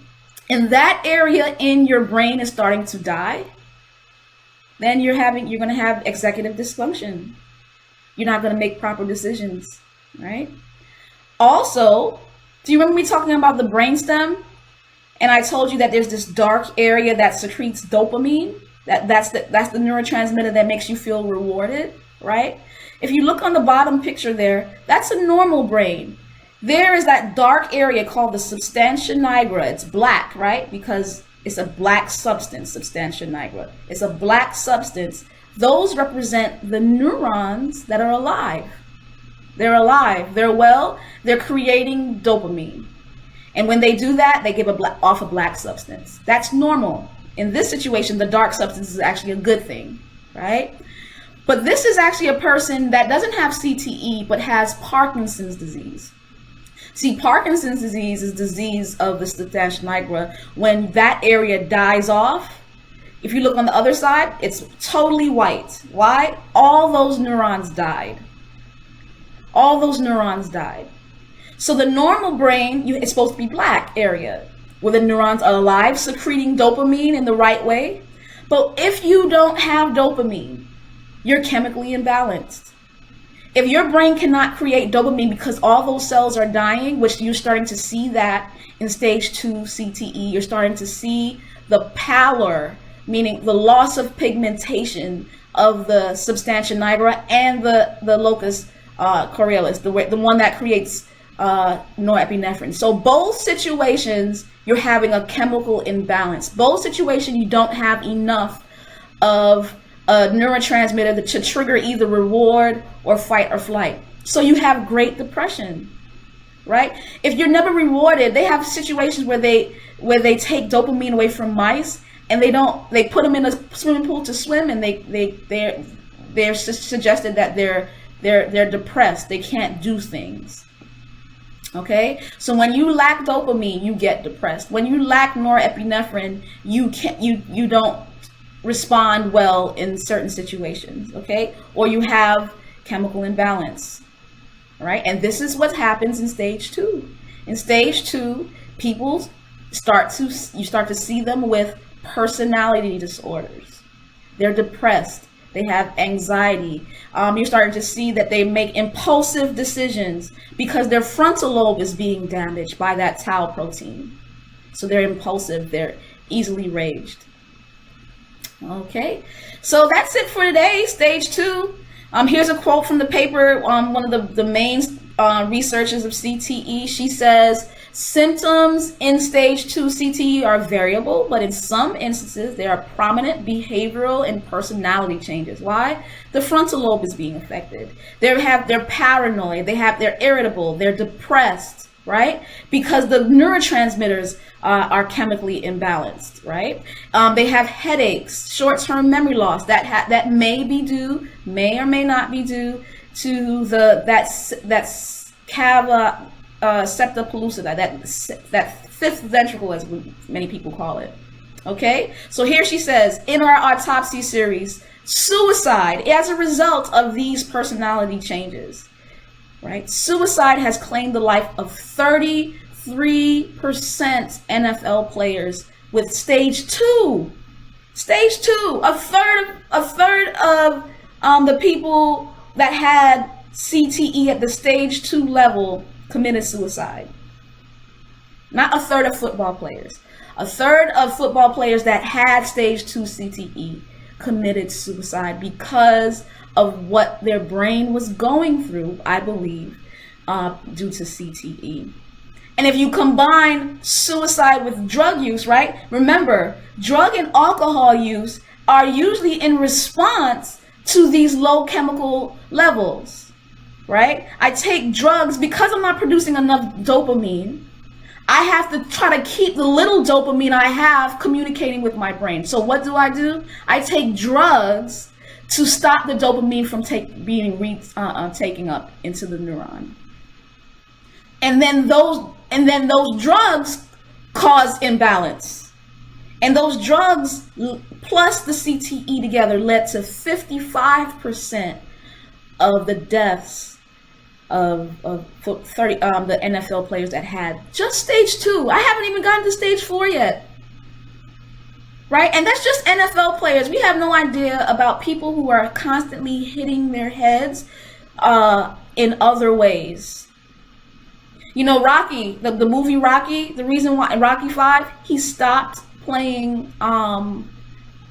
And that area in your brain is starting to die. Then you're going to have executive dysfunction. You're not going to make proper decisions, right? Also, do you remember me talking about the brainstem? And I told you that there's this dark area that secretes dopamine. That's the neurotransmitter that makes you feel rewarded, right? If you look on the bottom picture there, that's a normal brain. There is that dark area called the substantia nigra. It's black, right? Because it's a black substance, substantia nigra. It's a black substance. Those represent the neurons that are alive. They're alive. They're creating dopamine. And when they do that, they give off a black substance. That's normal. In this situation, the dark substance is actually a good thing, right? But this is actually a person that doesn't have CTE, but has Parkinson's disease. See, Parkinson's disease is disease of the substantia nigra. When that area dies off, if you look on the other side, it's totally white. Why? All those neurons died. All those neurons died. So the normal brain, it's supposed to be black area, where the neurons are alive, secreting dopamine in the right way. But if you don't have dopamine, you're chemically imbalanced. If your brain cannot create dopamine because all those cells are dying, which you're starting to see that in stage 2 CTE, you're starting to see the pallor, meaning the loss of pigmentation of the substantia nigra and the locus coeruleus, the one that creates norepinephrine. So both situations, you're having a chemical imbalance. Both situations, you don't have enough of a neurotransmitter to trigger either reward or fight or flight. So you have great depression, right? If you're never rewarded, they have situations where they take dopamine away from mice, and they put them in a swimming pool to swim, and they're suggested that they're depressed. They can't do things. Okay, so when you lack dopamine, you get depressed. When you lack norepinephrine, you don't respond well in certain situations. Okay, or you have chemical imbalance. Right, and this is what happens in stage 2. In stage 2, people start to see them with personality disorders. They're depressed. They have anxiety. You're starting to see that they make impulsive decisions because their frontal lobe is being damaged by that tau protein. So they're impulsive. They're easily raged. Okay, so that's it for today, stage 2. Here's a quote from the paper. One of the main researchers of CTE. She says, symptoms in stage 2 CTE are variable, but in some instances, there are prominent behavioral and personality changes. Why? The frontal lobe is being affected. They're paranoid. They're irritable. They're depressed, right? Because the neurotransmitters are chemically imbalanced, right? They have headaches, short-term memory loss that may or may not be due to that cava septa pellucida, that fifth ventricle, as many people call it. Okay, so here she says, in our autopsy series, suicide as a result of these personality changes, right? Suicide has claimed the life of 33% NFL players with stage 2. Stage 2, a third of the people that had CTE at the stage 2 level committed suicide. Not a third of football players. A third of football players that had stage 2 CTE committed suicide because of what their brain was going through, I believe, due to CTE. And if you combine suicide with drug use, right? Remember, drug and alcohol use are usually in response to these low chemical levels, right? I take drugs because I'm not producing enough dopamine. I have to try to keep the little dopamine I have communicating with my brain. So what do? I take drugs to stop the dopamine from being taken up into the neuron. And then those drugs cause imbalance. And those drugs plus the CTE together led to 55% of the deaths of 30 the NFL players that had just stage 2. I haven't even gotten to stage 4 yet. Right? And that's just NFL players. We have no idea about people who are constantly hitting their heads in other ways. You know, Rocky, the movie Rocky, the reason why Rocky 5, he stopped playing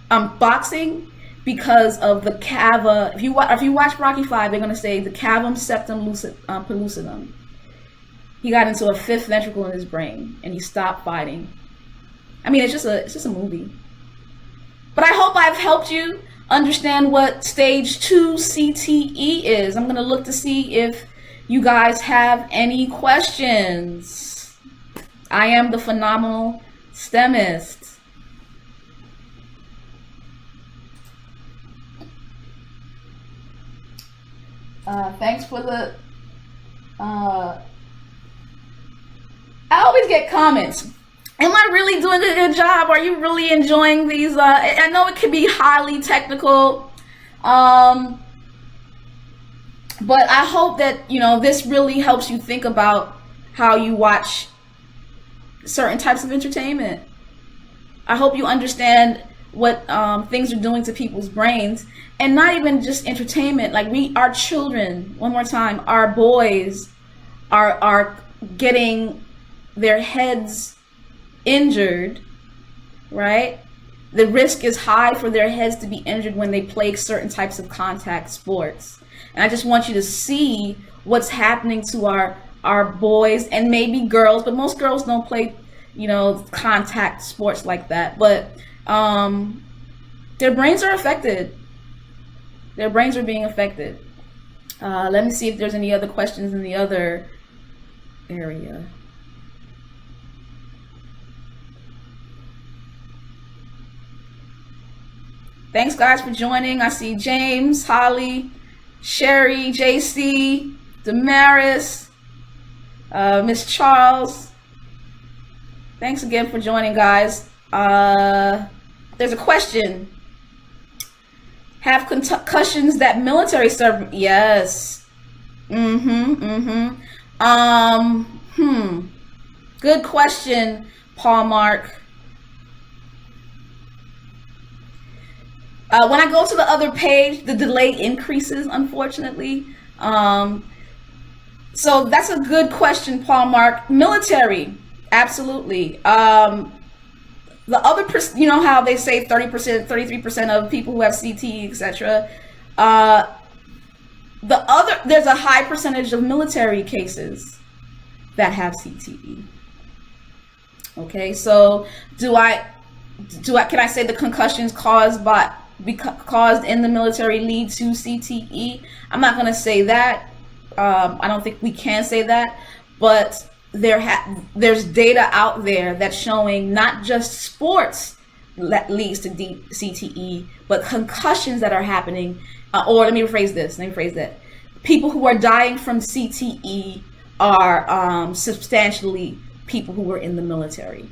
boxing because of the cava. If you watch Rocky 5, they're gonna say the cavum septum pellucidum. He got into a fifth ventricle in his brain, and he stopped fighting. I mean, it's just a movie. But I hope I've helped you understand what stage 2 CTE is. I'm gonna look to see if you guys have any questions. I am the phenomenal STEMist. Thanks for the, I always get comments. Am I really doing a good job? Are you really enjoying these? I know it can be highly technical, but I hope that, you know, this really helps you think about how you watch certain types of entertainment. I hope you understand what things are doing to people's brains, and not even just entertainment. Like our children, one more time, our boys are getting their heads injured, right? The risk is high for their heads to be injured when they play certain types of contact sports. And I just want you to see what's happening to our boys and maybe girls, but most girls don't play, you know, contact sports like that. But their brains are affected. Their brains are being affected. Let me see if there's any other questions in the other area. Thanks, guys, for joining. I see James, Holly, Sherry, JC, Damaris, Miss Charles. Thanks again for joining, guys. There's a question. Have concussions that military serve? Yes. Good question, Paul Mark. When I go to the other page, the delay increases, unfortunately. So that's a good question, Paul Mark. Military, absolutely. The other, you know how they say 30%, 33% of people who have CTE, etc. There's a high percentage of military cases that have CTE. Okay, so can I say the concussions caused in the military lead to CTE? I'm not going to say that. I don't think we can say that, but there's data out there that's showing not just sports that leads to CTE, but concussions that are happening. Or let me rephrase that. People who are dying from CTE are substantially people who were in the military.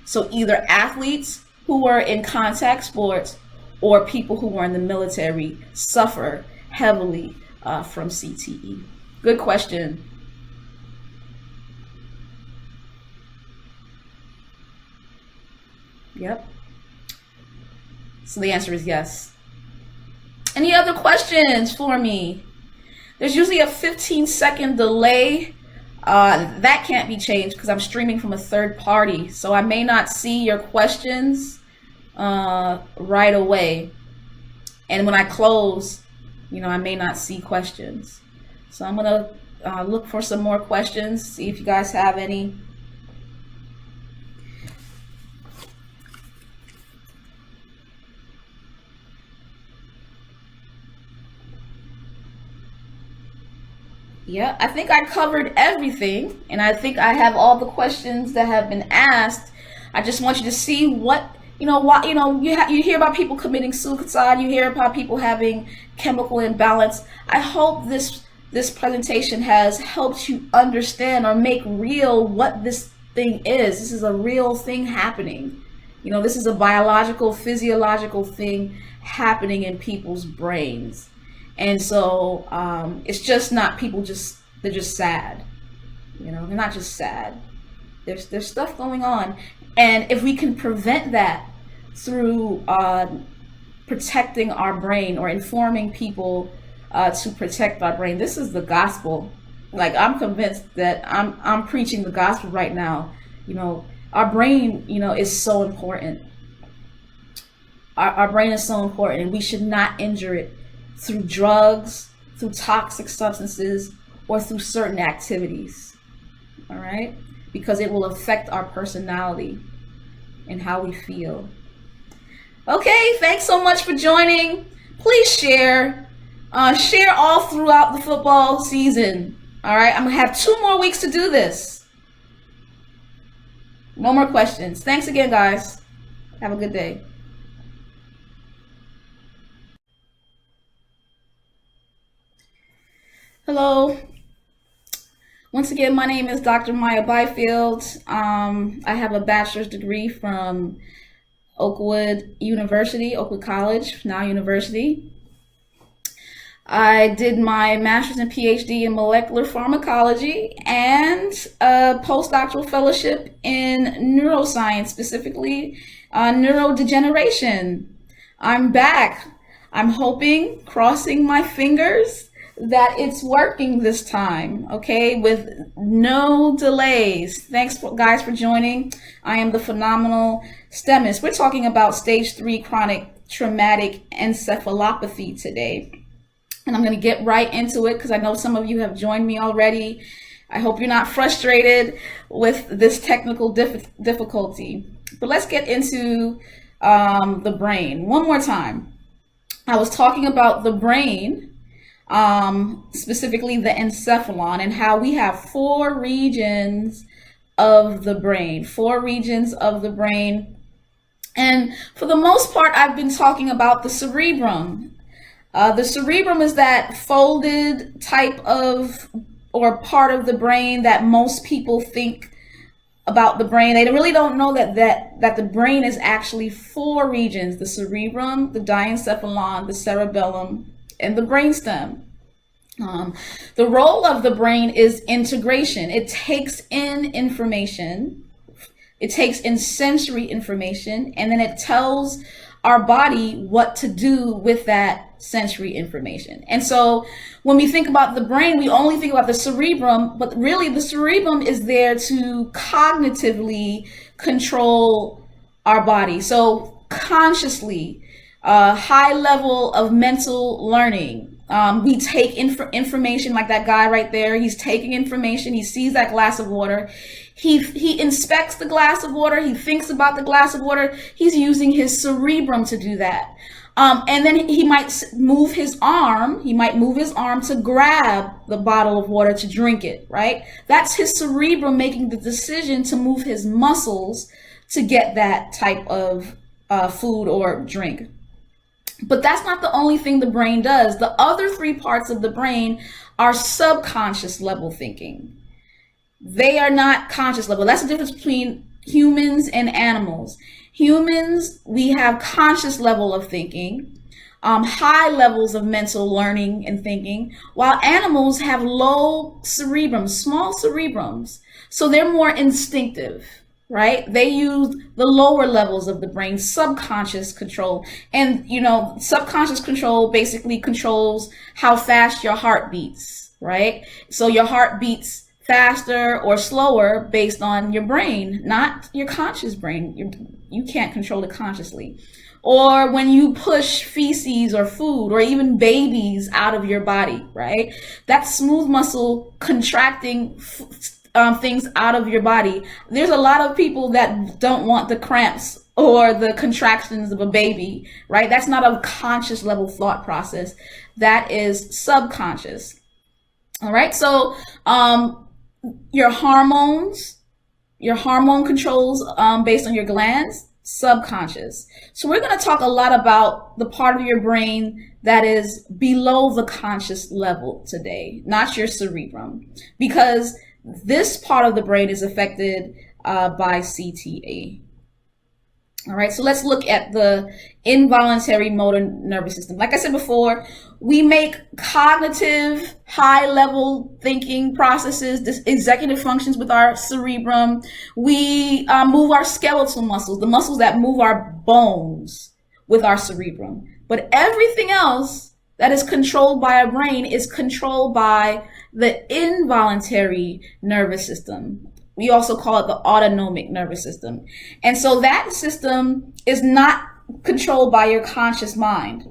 So either athletes who were in contact sports or people who were in the military suffer heavily from CTE. Good question. Yep. So the answer is yes. Any other questions for me? There's usually a 15-second delay. That can't be changed because I'm streaming from a third party. So I may not see your questions right away. And when I close, you know, I may not see questions. So I'm going to look for some more questions, see if you guys have any. Yeah, I think I covered everything, and I think I have all the questions that have been asked. I just want you to see what, what, you hear about people committing suicide, you hear about people having chemical imbalance. I hope this presentation has helped you understand or make real what this thing is. This is a real thing happening. This is a biological, physiological thing happening in people's brains. And so it's just not people they're just sad. They're not just sad. There's stuff going on. And if we can prevent that through protecting our brain or informing people to protect our brain, this is the gospel. Like, I'm convinced that I'm preaching the gospel right now. Our brain, is so important. Our brain is so important, and we should not injure it through drugs, through toxic substances, or through certain activities. All right? Because it will affect our personality and how we feel. Okay, thanks so much for joining. Please share. Share all throughout the football season. All right, I'm going to have 2 more weeks to do this. No more questions. Thanks again, guys. Have a good day. Hello. Once again, my name is Dr. Maya Byfield. I have a bachelor's degree from Oakwood College, now university. I did my master's and PhD in molecular pharmacology and a postdoctoral fellowship in neuroscience, specifically neurodegeneration. I'm back. I'm hoping, crossing my fingers, that it's working this time, okay, with no delays. Thanks, guys, for joining. I am the phenomenal STEMist. We're talking about stage 3 chronic traumatic encephalopathy today. And I'm going to get right into it because I know some of you have joined me already. I hope you're not frustrated with this technical difficulty. But let's get into the brain. One more time. I was talking about the brain, specifically the encephalon, and how we have 4 regions of the brain. 4 regions of the brain. And for the most part, I've been talking about the cerebrum. The cerebrum is that folded type of or part of the brain that most people think about the brain. They really don't know that the brain is actually 4 regions: the cerebrum, the diencephalon, the cerebellum, and the brainstem. The role of the brain is integration. It takes in information, it takes in sensory information, and then it tells our body what to do with that sensory information. And so when we think about the brain, we only think about the cerebrum, but really the cerebrum is there to cognitively control our body. So consciously, high level of mental learning. We take information, like that guy right there. He's taking information. He sees that glass of water. He inspects the glass of water. He thinks about the glass of water. He's using his cerebrum to do that. And then he might move his arm. He might move his arm to grab the bottle of water to drink it, right? That's his cerebrum making the decision to move his muscles to get that type of food or drink. But that's not the only thing the brain does. The other 3 parts of the brain are subconscious level thinking. They are not conscious level. That's the difference between humans and animals. Humans, we have conscious level of thinking, high levels of mental learning and thinking, while animals have low cerebrums, small cerebrums. So they're more instinctive, right? They use the lower levels of the brain, subconscious control. And, subconscious control basically controls how fast your heart beats, right? So your heart beats faster or slower based on your brain, not your conscious brain. You can't control it consciously. Or when you push feces or food or even babies out of your body, right? That smooth muscle contracting things out of your body. There's a lot of people that don't want the cramps or the contractions of a baby, right? That's not a conscious level thought process. That is subconscious. All right. So your hormones, your hormone controls based on your glands, subconscious. So we're going to talk a lot about the part of your brain that is below the conscious level today, not your cerebrum, because this part of the brain is affected by CTE. All right, so let's look at the involuntary motor nervous system. Like I said before, we make cognitive, high-level thinking processes, this executive functions with our cerebrum. We move our skeletal muscles, the muscles that move our bones, with our cerebrum. But everything else that is controlled by our brain is controlled by the involuntary nervous system. We also call it the autonomic nervous system. And so that system is not controlled by your conscious mind.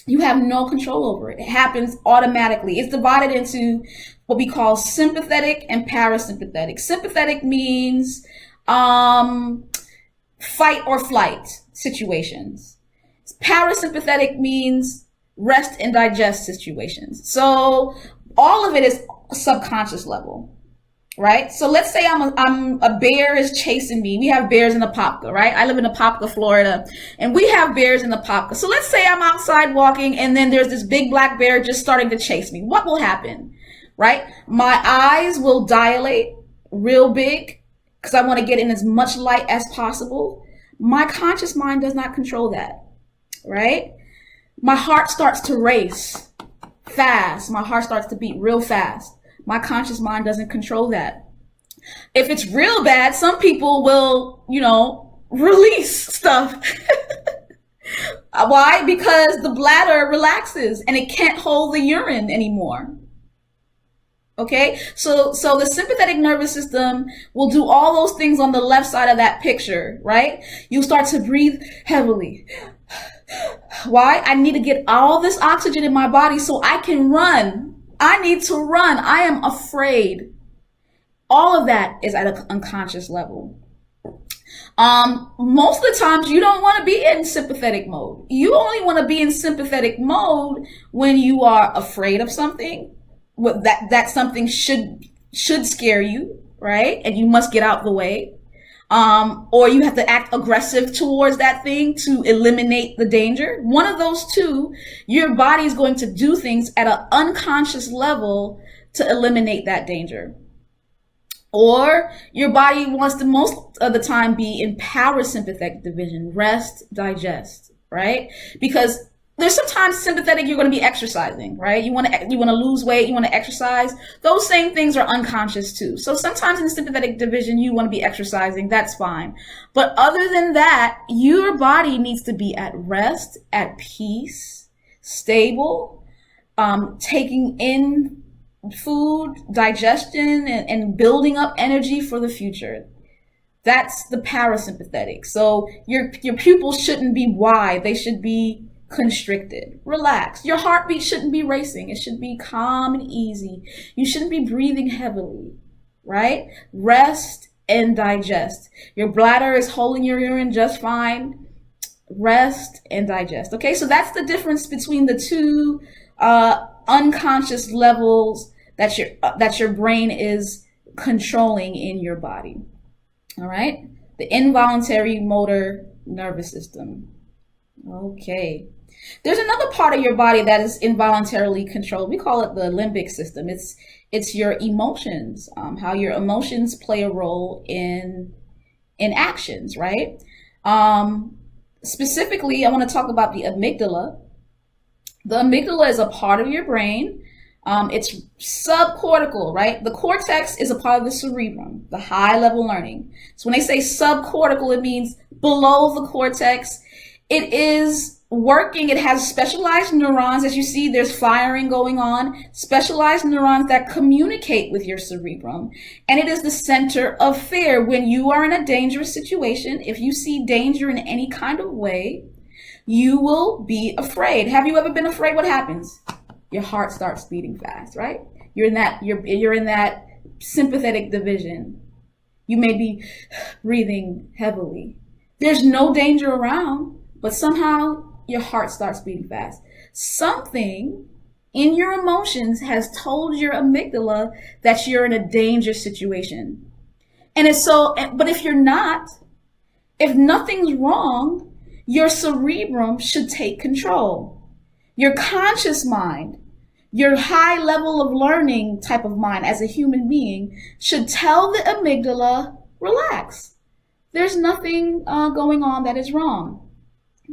You have no control over it. It happens automatically. It's divided into what we call sympathetic and parasympathetic. Sympathetic means fight or flight situations. Parasympathetic means rest and digest situations. So all of it is subconscious level. Right? So let's say a bear is chasing me. We have bears in Apopka, right? I live in Apopka, Florida, and we have bears in Apopka. So let's say I'm outside walking and then there's this big black bear just starting to chase me. What will happen? Right? My eyes will dilate real big because I want to get in as much light as possible. My conscious mind does not control that. Right? My heart starts to race fast. My heart starts to beat real fast. My conscious mind doesn't control that. If it's real bad, some people will, release stuff. Why? Because the bladder relaxes and it can't hold the urine anymore. Okay? So the sympathetic nervous system will do all those things on the left side of that picture, right? You start to breathe heavily. Why? I need to get all this oxygen in my body so I can run. I need to run. I am afraid. All of that is at an unconscious level. Most of the times you don't want to be in sympathetic mode. You only want to be in sympathetic mode when you are afraid of something, that something should scare you, right? And you must get out the way. Or you have to act aggressive towards that thing to eliminate the danger. One of those two, your body is going to do things at an unconscious level to eliminate that danger. Or your body wants to most of the time be in parasympathetic division, rest, digest, right? Because there's sometimes sympathetic, you're going to be exercising, right? You want to lose weight, you want to exercise. Those same things are unconscious too. So sometimes in the sympathetic division, you want to be exercising. That's fine. But other than that, your body needs to be at rest, at peace, stable, taking in food, digestion, and building up energy for the future. That's the parasympathetic. So your pupils shouldn't be wide. They should be constricted. Relax. Your heartbeat shouldn't be racing. It should be calm and easy. You shouldn't be breathing heavily, right? Rest and digest. Your bladder is holding your urine just fine. Rest and digest. Okay, so that's the difference between the two unconscious levels that your brain is controlling in your body. All right? The involuntary motor nervous system. Okay. There's another part of your body that is involuntarily controlled. We call it the limbic system. It's your emotions, how your emotions play a role in actions, right? Specifically, I want to talk about the amygdala. The amygdala is a part of your brain. It's subcortical, right? The cortex is a part of the cerebrum, the high level learning. So when they say subcortical, it means below the cortex. It is working. It has specialized neurons. As you see, there's firing going on, specialized neurons that communicate with your cerebrum. And it is the center of fear. When you are in a dangerous situation, if you see danger in any kind of way, you will be afraid. Have you ever been afraid? What happens? Your heart starts beating fast, right? You're in that sympathetic division. You may be breathing heavily. There's no danger around, but somehow your heart starts beating fast. Something in your emotions has told your amygdala that you're in a dangerous situation. And it's so, but if you're not, if nothing's wrong, your cerebrum should take control. Your conscious mind, your high level of learning type of mind as a human being should tell the amygdala, relax. There's nothing going on that is wrong.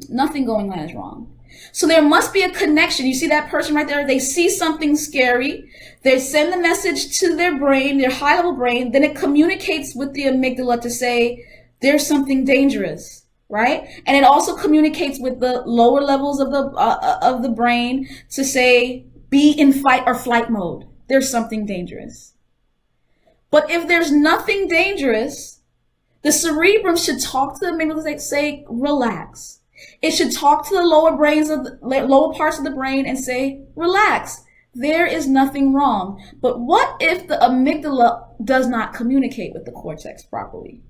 Nothing going on is wrong. So there must be a connection. You see that person right there? They see something scary. They send the message to their brain, their high level brain. Then it communicates with the amygdala to say, there's something dangerous, right? And it also communicates with the lower levels of the brain to say, be in fight or flight mode. There's something dangerous. But if there's nothing dangerous, the cerebrum should talk to the amygdala and say, relax. It should talk to the lower parts of the brain and say, relax. There is nothing wrong. But what if the amygdala does not communicate with the cortex properly?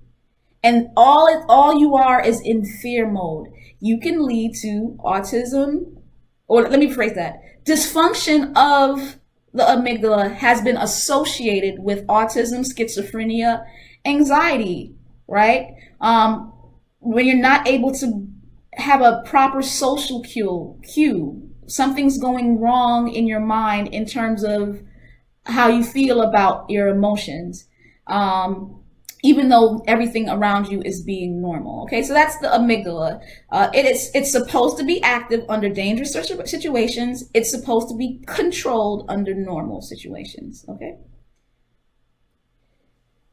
And all you are is in fear mode. You can lead to autism, or let me phrase that. Dysfunction of the amygdala has been associated with autism, schizophrenia, anxiety, right? When you're not able to have a proper social cue, something's going wrong in your mind in terms of how you feel about your emotions, even though everything around you is being normal. Okay, so that's the amygdala. It's supposed to be active under dangerous situations. It's supposed to be controlled under normal situations. Okay.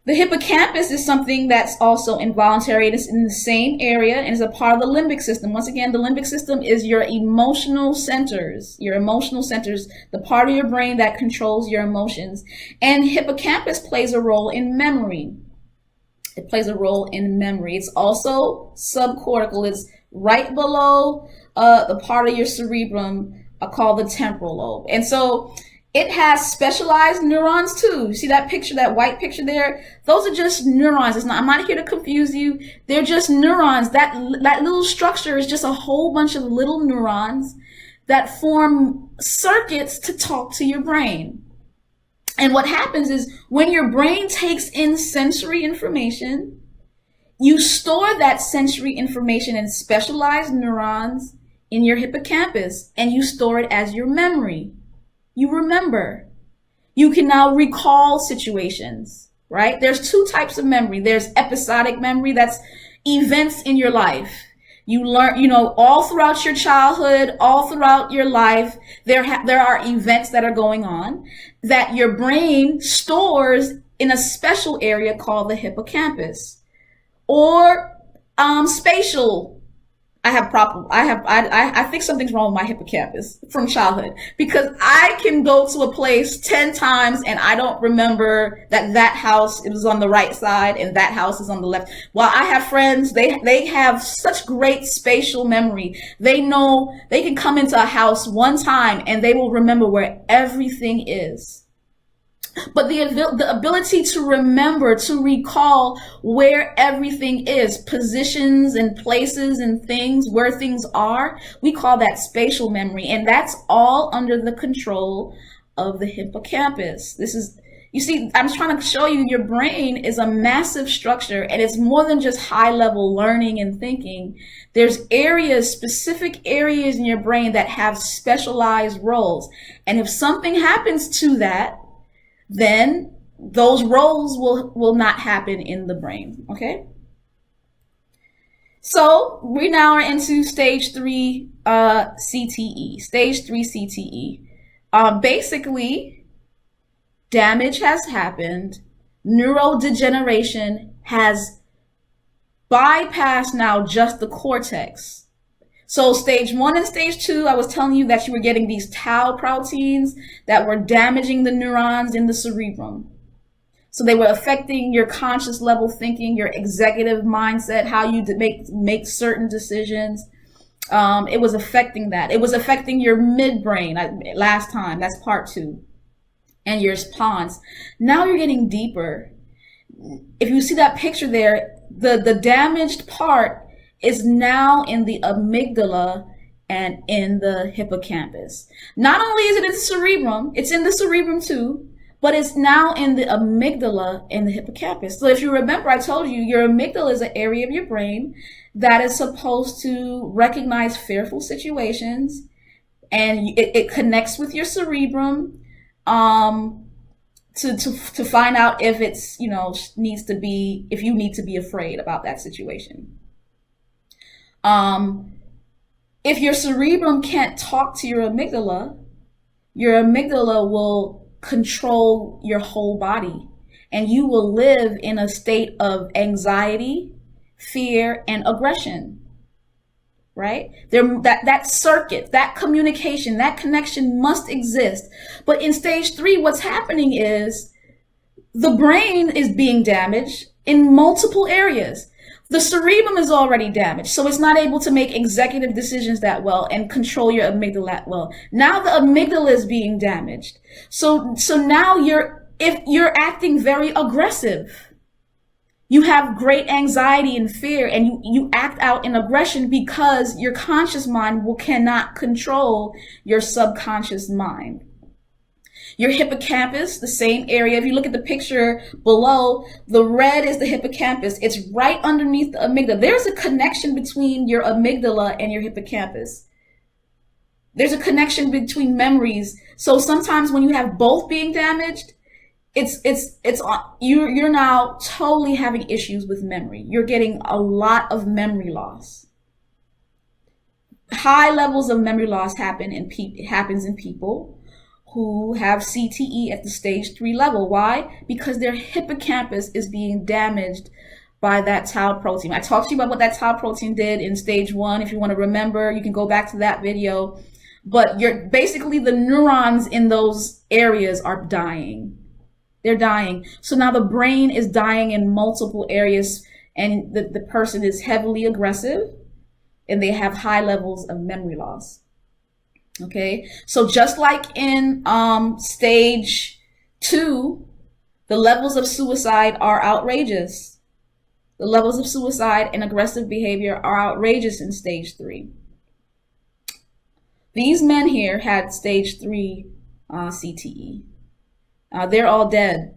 The hippocampus is something that's also involuntary. It's in the same area and is a part of the limbic system. Once again, the limbic system is your emotional centers, the part of your brain that controls your emotions. And hippocampus plays a role in memory. It plays a role in memory. It's also subcortical. It's right below the part of your cerebrum called the temporal lobe. And so it has specialized neurons too. See that picture, that white picture there? Those are just neurons. I'm not here to confuse you. They're just neurons. That little structure is just a whole bunch of little neurons that form circuits to talk to your brain. And what happens is when your brain takes in sensory information, you store that sensory information in specialized neurons in your hippocampus, and you store it as your memory. You remember. You can now recall situations, right? There's two types of memory. There's episodic memory. That's events in your life. You learn, all throughout your childhood, all throughout your life, there are events that are going on that your brain stores in a special area called the hippocampus. Or spatial. I think something's wrong with my hippocampus from childhood, because I can go to a place 10 times and I don't remember that house, it was on the right side and that house is on the left. While I have friends, they have such great spatial memory. They know they can come into a house one time and they will remember where everything is. But the ability to remember, to recall where everything is, positions and places and things, where things are, we call that spatial memory. And that's all under the control of the hippocampus. You see, I'm trying to show you your brain is a massive structure, and it's more than just high level learning and thinking. There's specific areas in your brain that have specialized roles. And if something happens to that, then those roles will not happen in the brain, okay? So we now are into stage 3 CTE. Stage 3 CTE. Basically, damage has happened. Neurodegeneration has bypassed now just the cortex. So stage 1 and stage 2, I was telling you that you were getting these tau proteins that were damaging the neurons in the cerebrum. So they were affecting your conscious level thinking, your executive mindset, how you make certain decisions. It was affecting that. It was affecting your midbrain last time. That's part 2. And your pons. Now you're getting deeper. If you see that picture there, the damaged part is now in the amygdala and in the hippocampus. Not only is it in the cerebrum, it's in the cerebrum too, but it's now in the amygdala and the hippocampus. So if you remember, I told you your amygdala is an area of your brain that is supposed to recognize fearful situations, and it connects with your cerebrum to find out if it's, needs to be, if you need to be afraid about that situation. If your cerebrum can't talk to your amygdala will control your whole body, and you will live in a state of anxiety, fear, and aggression. Right? That circuit, that communication, that connection must exist. But in stage 3, what's happening is the brain is being damaged in multiple areas. The cerebrum is already damaged, so it's not able to make executive decisions that well and control your amygdala that well. Now the amygdala is being damaged. So now if you're acting very aggressive, you have great anxiety and fear, and you act out in aggression because your conscious mind cannot control your subconscious mind. Your hippocampus, the same area. If you look at the picture below, the red is the hippocampus. It's right underneath the amygdala. There's a connection between your amygdala and your hippocampus. There's a connection between memories. So sometimes when you have both being damaged, you're now totally having issues with memory. You're getting a lot of memory loss. High levels of memory loss happens in people who have CTE at the stage 3 level. Why? Because their hippocampus is being damaged by that tau protein. I talked to you about what that tau protein did in stage 1. If you want to remember, you can go back to that video. But basically the neurons in those areas are dying. They're dying. So now the brain is dying in multiple areas, and the person is heavily aggressive, and they have high levels of memory loss. Okay, so just like in stage 2, the levels of suicide are outrageous. The levels of suicide and aggressive behavior are outrageous in stage 3. These men here had stage 3 CTE. They're all dead.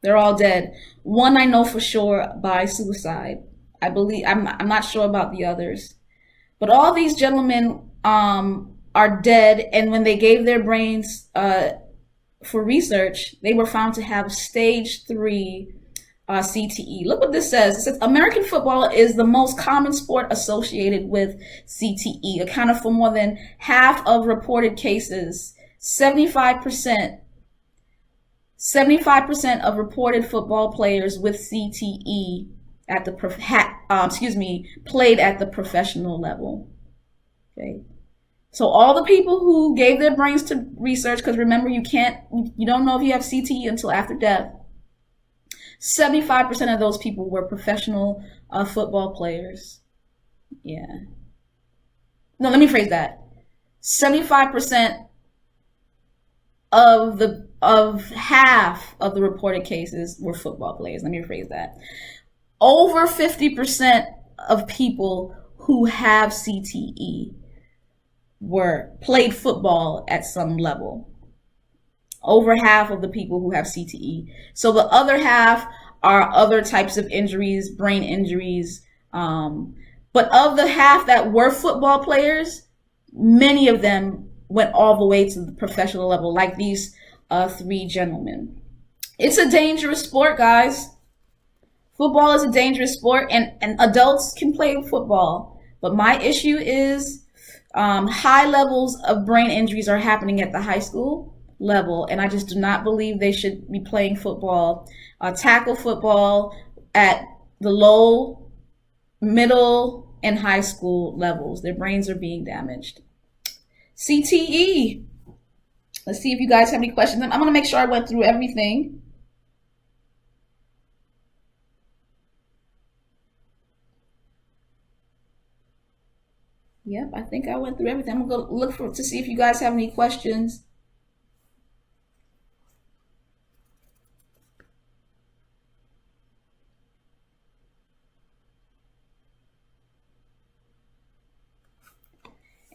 They're all dead. One I know for sure by suicide. I believe, I'm not sure about the others. But all these gentlemen are dead, and when they gave their brains for research, they were found to have stage 3 CTE. Look what this says. It says American football is the most common sport associated with CTE, accounted for more than half of reported cases. 75% of reported football players with CTE played at the professional level. Okay. So all the people who gave their brains to research, because remember, you don't know if you have CTE until after death. 75% of those people were professional football players. Yeah. No, let me phrase that. 75% of half of the reported cases were football players. Let me rephrase that. Over 50% of people who have CTE played football at some level. Over half of the people who have CTE. So the other half are other types of injuries, brain injuries. But of the half that were football players, many of them went all the way to the professional level, like these 3 gentlemen. It's a dangerous sport, guys. Football is a dangerous sport, and adults can play football. But my issue is high levels of brain injuries are happening at the high school level, and I just do not believe they should be playing football. Tackle football at the low, middle, and high school levels. Their brains are being damaged. CTE. Let's see if you guys have any questions. I'm going to make sure I went through everything. Yep, I think I went through everything. I'm going to go look to see if you guys have any questions.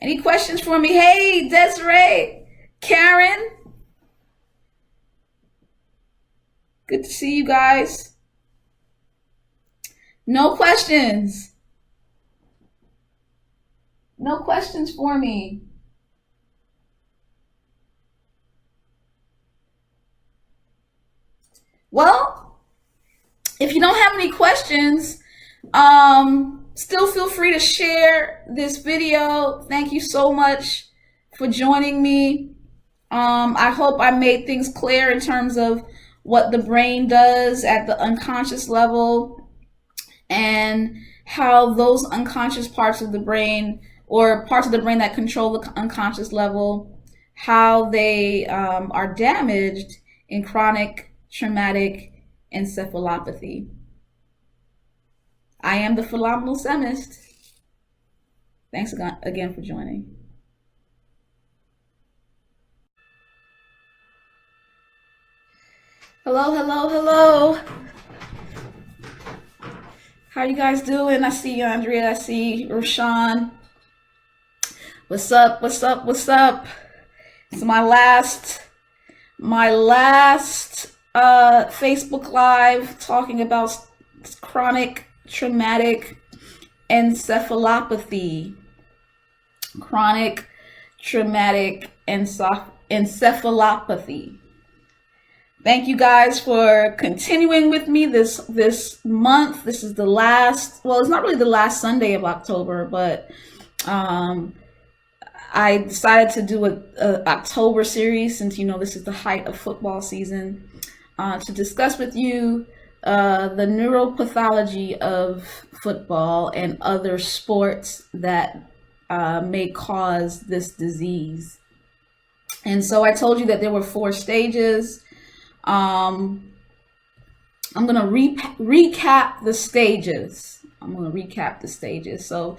Any questions for me? Hey, Desiree, Karen. Good to see you guys. No questions. No questions for me. Well, if you don't have any questions, still feel free to share this video. Thank you so much for joining me. I hope I made things clear in terms of what the brain does at the unconscious level and how those unconscious parts of the brain, or parts of the brain that control the unconscious level, how they are damaged in chronic traumatic encephalopathy. I am the phenomenal semist. Thanks again for joining. Hello, hello, hello. How you guys doing? I see you, Andrea. I see Rashawn. What's up? What's up? What's up? It's my last Facebook Live talking about chronic traumatic encephalopathy. Chronic traumatic encephalopathy. Thank you guys for continuing with me this month. This is the last, well, it's not really the last Sunday of October, but I decided to do a October series, since you know this is the height of football season, to discuss with you the neuropathology of football and other sports that may cause this disease. And so I told you that there were 4 stages. I'm going to recap the stages. So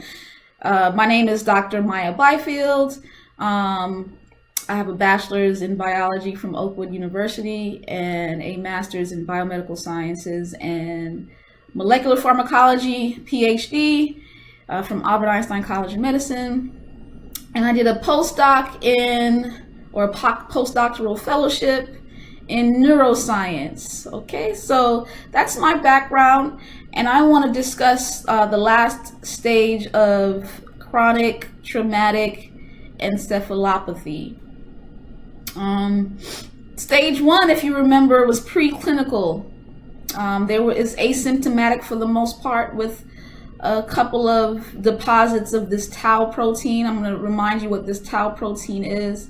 my name is Dr. Maya Byfield. I have a bachelor's in biology from Oakwood University and a master's in biomedical sciences and molecular pharmacology, PhD, from Albert Einstein College of Medicine. And I did a postdoctoral fellowship in neuroscience. Okay, so that's my background, and I want to discuss the last stage of chronic traumatic encephalopathy. Stage 1, if you remember, was preclinical. Is asymptomatic for the most part, with a couple of deposits of this tau protein. I'm going to remind you what this tau protein is.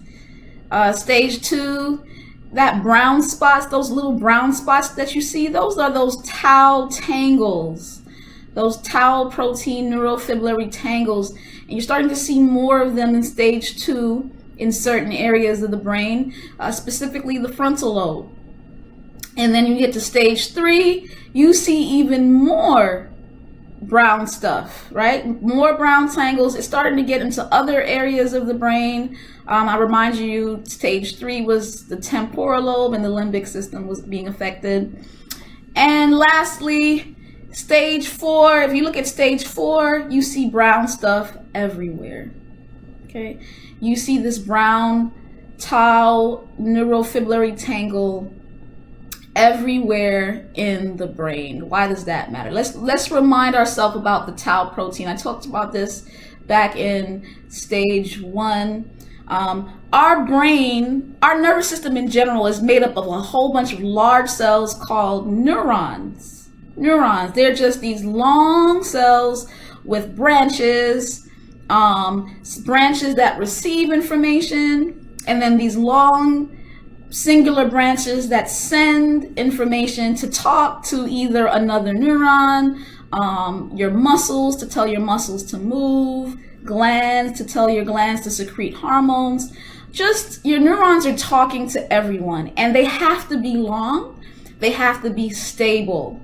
Stage 2, that brown spots, those little brown spots that you see, those are those tau tangles, those tau protein neurofibrillary tangles. And you're starting to see more of them in stage 2 in certain areas of the brain, specifically the frontal lobe. And then you get to stage 3, you see even more brown stuff, right? More brown tangles. It's starting to get into other areas of the brain. I remind you, stage 3 was the temporal lobe, and the limbic system was being affected. And lastly, stage 4, if you look at stage 4, you see brown stuff everywhere. Okay, you see this brown tau neurofibrillary tangle everywhere in the brain. Why does that matter? Let's remind ourselves about the tau protein. I talked about this back in stage 1. Our brain, our nervous system in general, is made up of a whole bunch of large cells called neurons. They're just these long cells with branches that receive information, and then these long singular branches that send information to talk to either another neuron, your muscles to tell your muscles to move, glands to tell your glands to secrete hormones. Just your neurons are talking to everyone, and they have to be long, they have to be stable.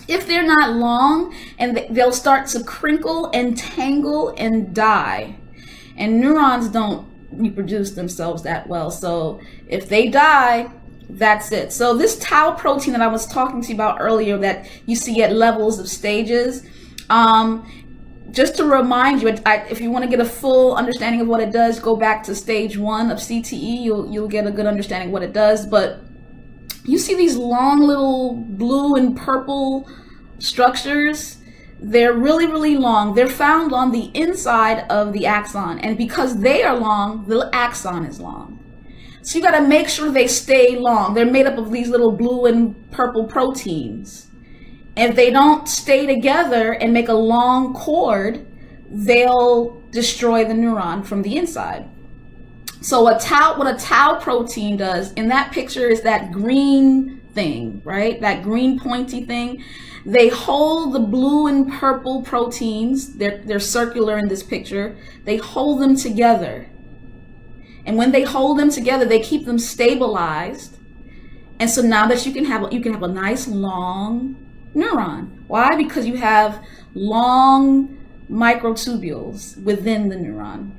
If they're not long, and they'll start to crinkle and tangle and die. And neurons don't reproduce themselves that well, so if they die, that's it. So this tau protein that I was talking to you about earlier, that you see at levels of stages, just to remind you, if you want to get a full understanding of what it does, go back to stage 1 of CTE. You'll get a good understanding of what it does. But you see these long little blue and purple structures. They're really, really long. They're found on the inside of the axon. And because they are long, the axon is long. So you got to make sure they stay long. They're made up of these little blue and purple proteins. If they don't stay together and make a long cord, they'll destroy the neuron from the inside. So what a tau protein does in that picture is that green thing, right? That green pointy thing. They hold the blue and purple proteins. They're circular in this picture. They hold them together. And when they hold them together, they keep them stabilized. And so now that you can have a nice long neuron. Why? Because you have long microtubules within the neuron.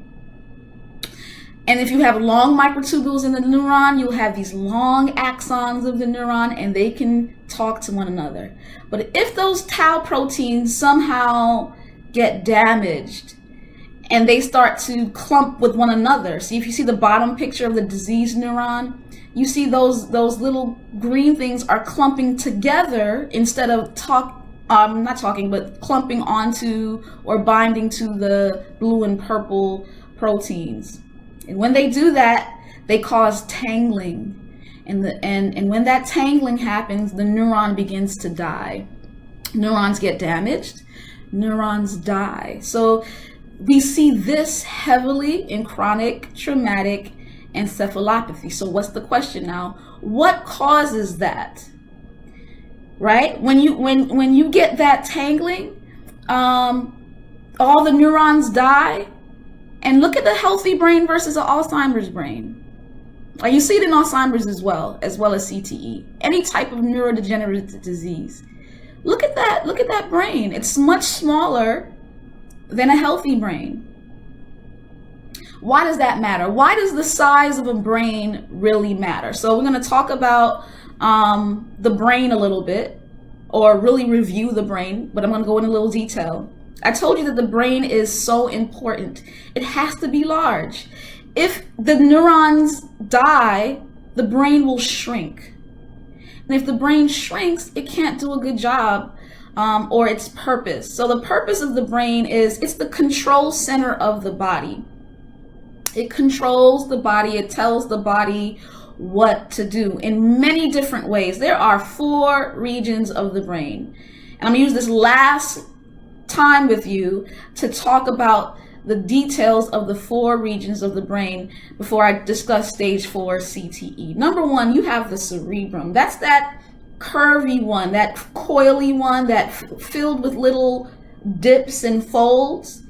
And if you have long microtubules in the neuron, you'll have these long axons of the neuron, and they can talk to one another. But if those tau proteins somehow get damaged and they start to clump with one another, see, if you see the bottom picture of the diseased neuron, you see those little green things are clumping together instead of clumping onto or binding to the blue and purple proteins. And when they do that, they cause tangling. And when that tangling happens, the neuron begins to die. Neurons get damaged, neurons die. So we see this heavily in chronic traumatic encephalopathy. So what's the question now? What causes that? Right? When you get that tangling, all the neurons die. And look at the healthy brain versus an Alzheimer's brain. You see it in Alzheimer's as well as CTE. Any type of neurodegenerative disease. Look at that brain. It's much smaller than a healthy brain. Why does that matter? Why does the size of a brain really matter? So we're going to talk about the brain a little bit, or really review the brain, but I'm going to go in a little detail. I told you that the brain is so important. It has to be large. If the neurons die, the brain will shrink. And if the brain shrinks, it can't do a good job or its purpose. So the purpose of the brain is it's the control center of the body. It controls the body. It tells the body what to do in many different ways. There are 4 regions of the brain. And I'm going to use this last time with you to talk about the details of the 4 regions of the brain before I discuss stage 4 CTE. Number 1, you have the cerebrum. That's that curvy one, that coily one, that filled with little dips and folds.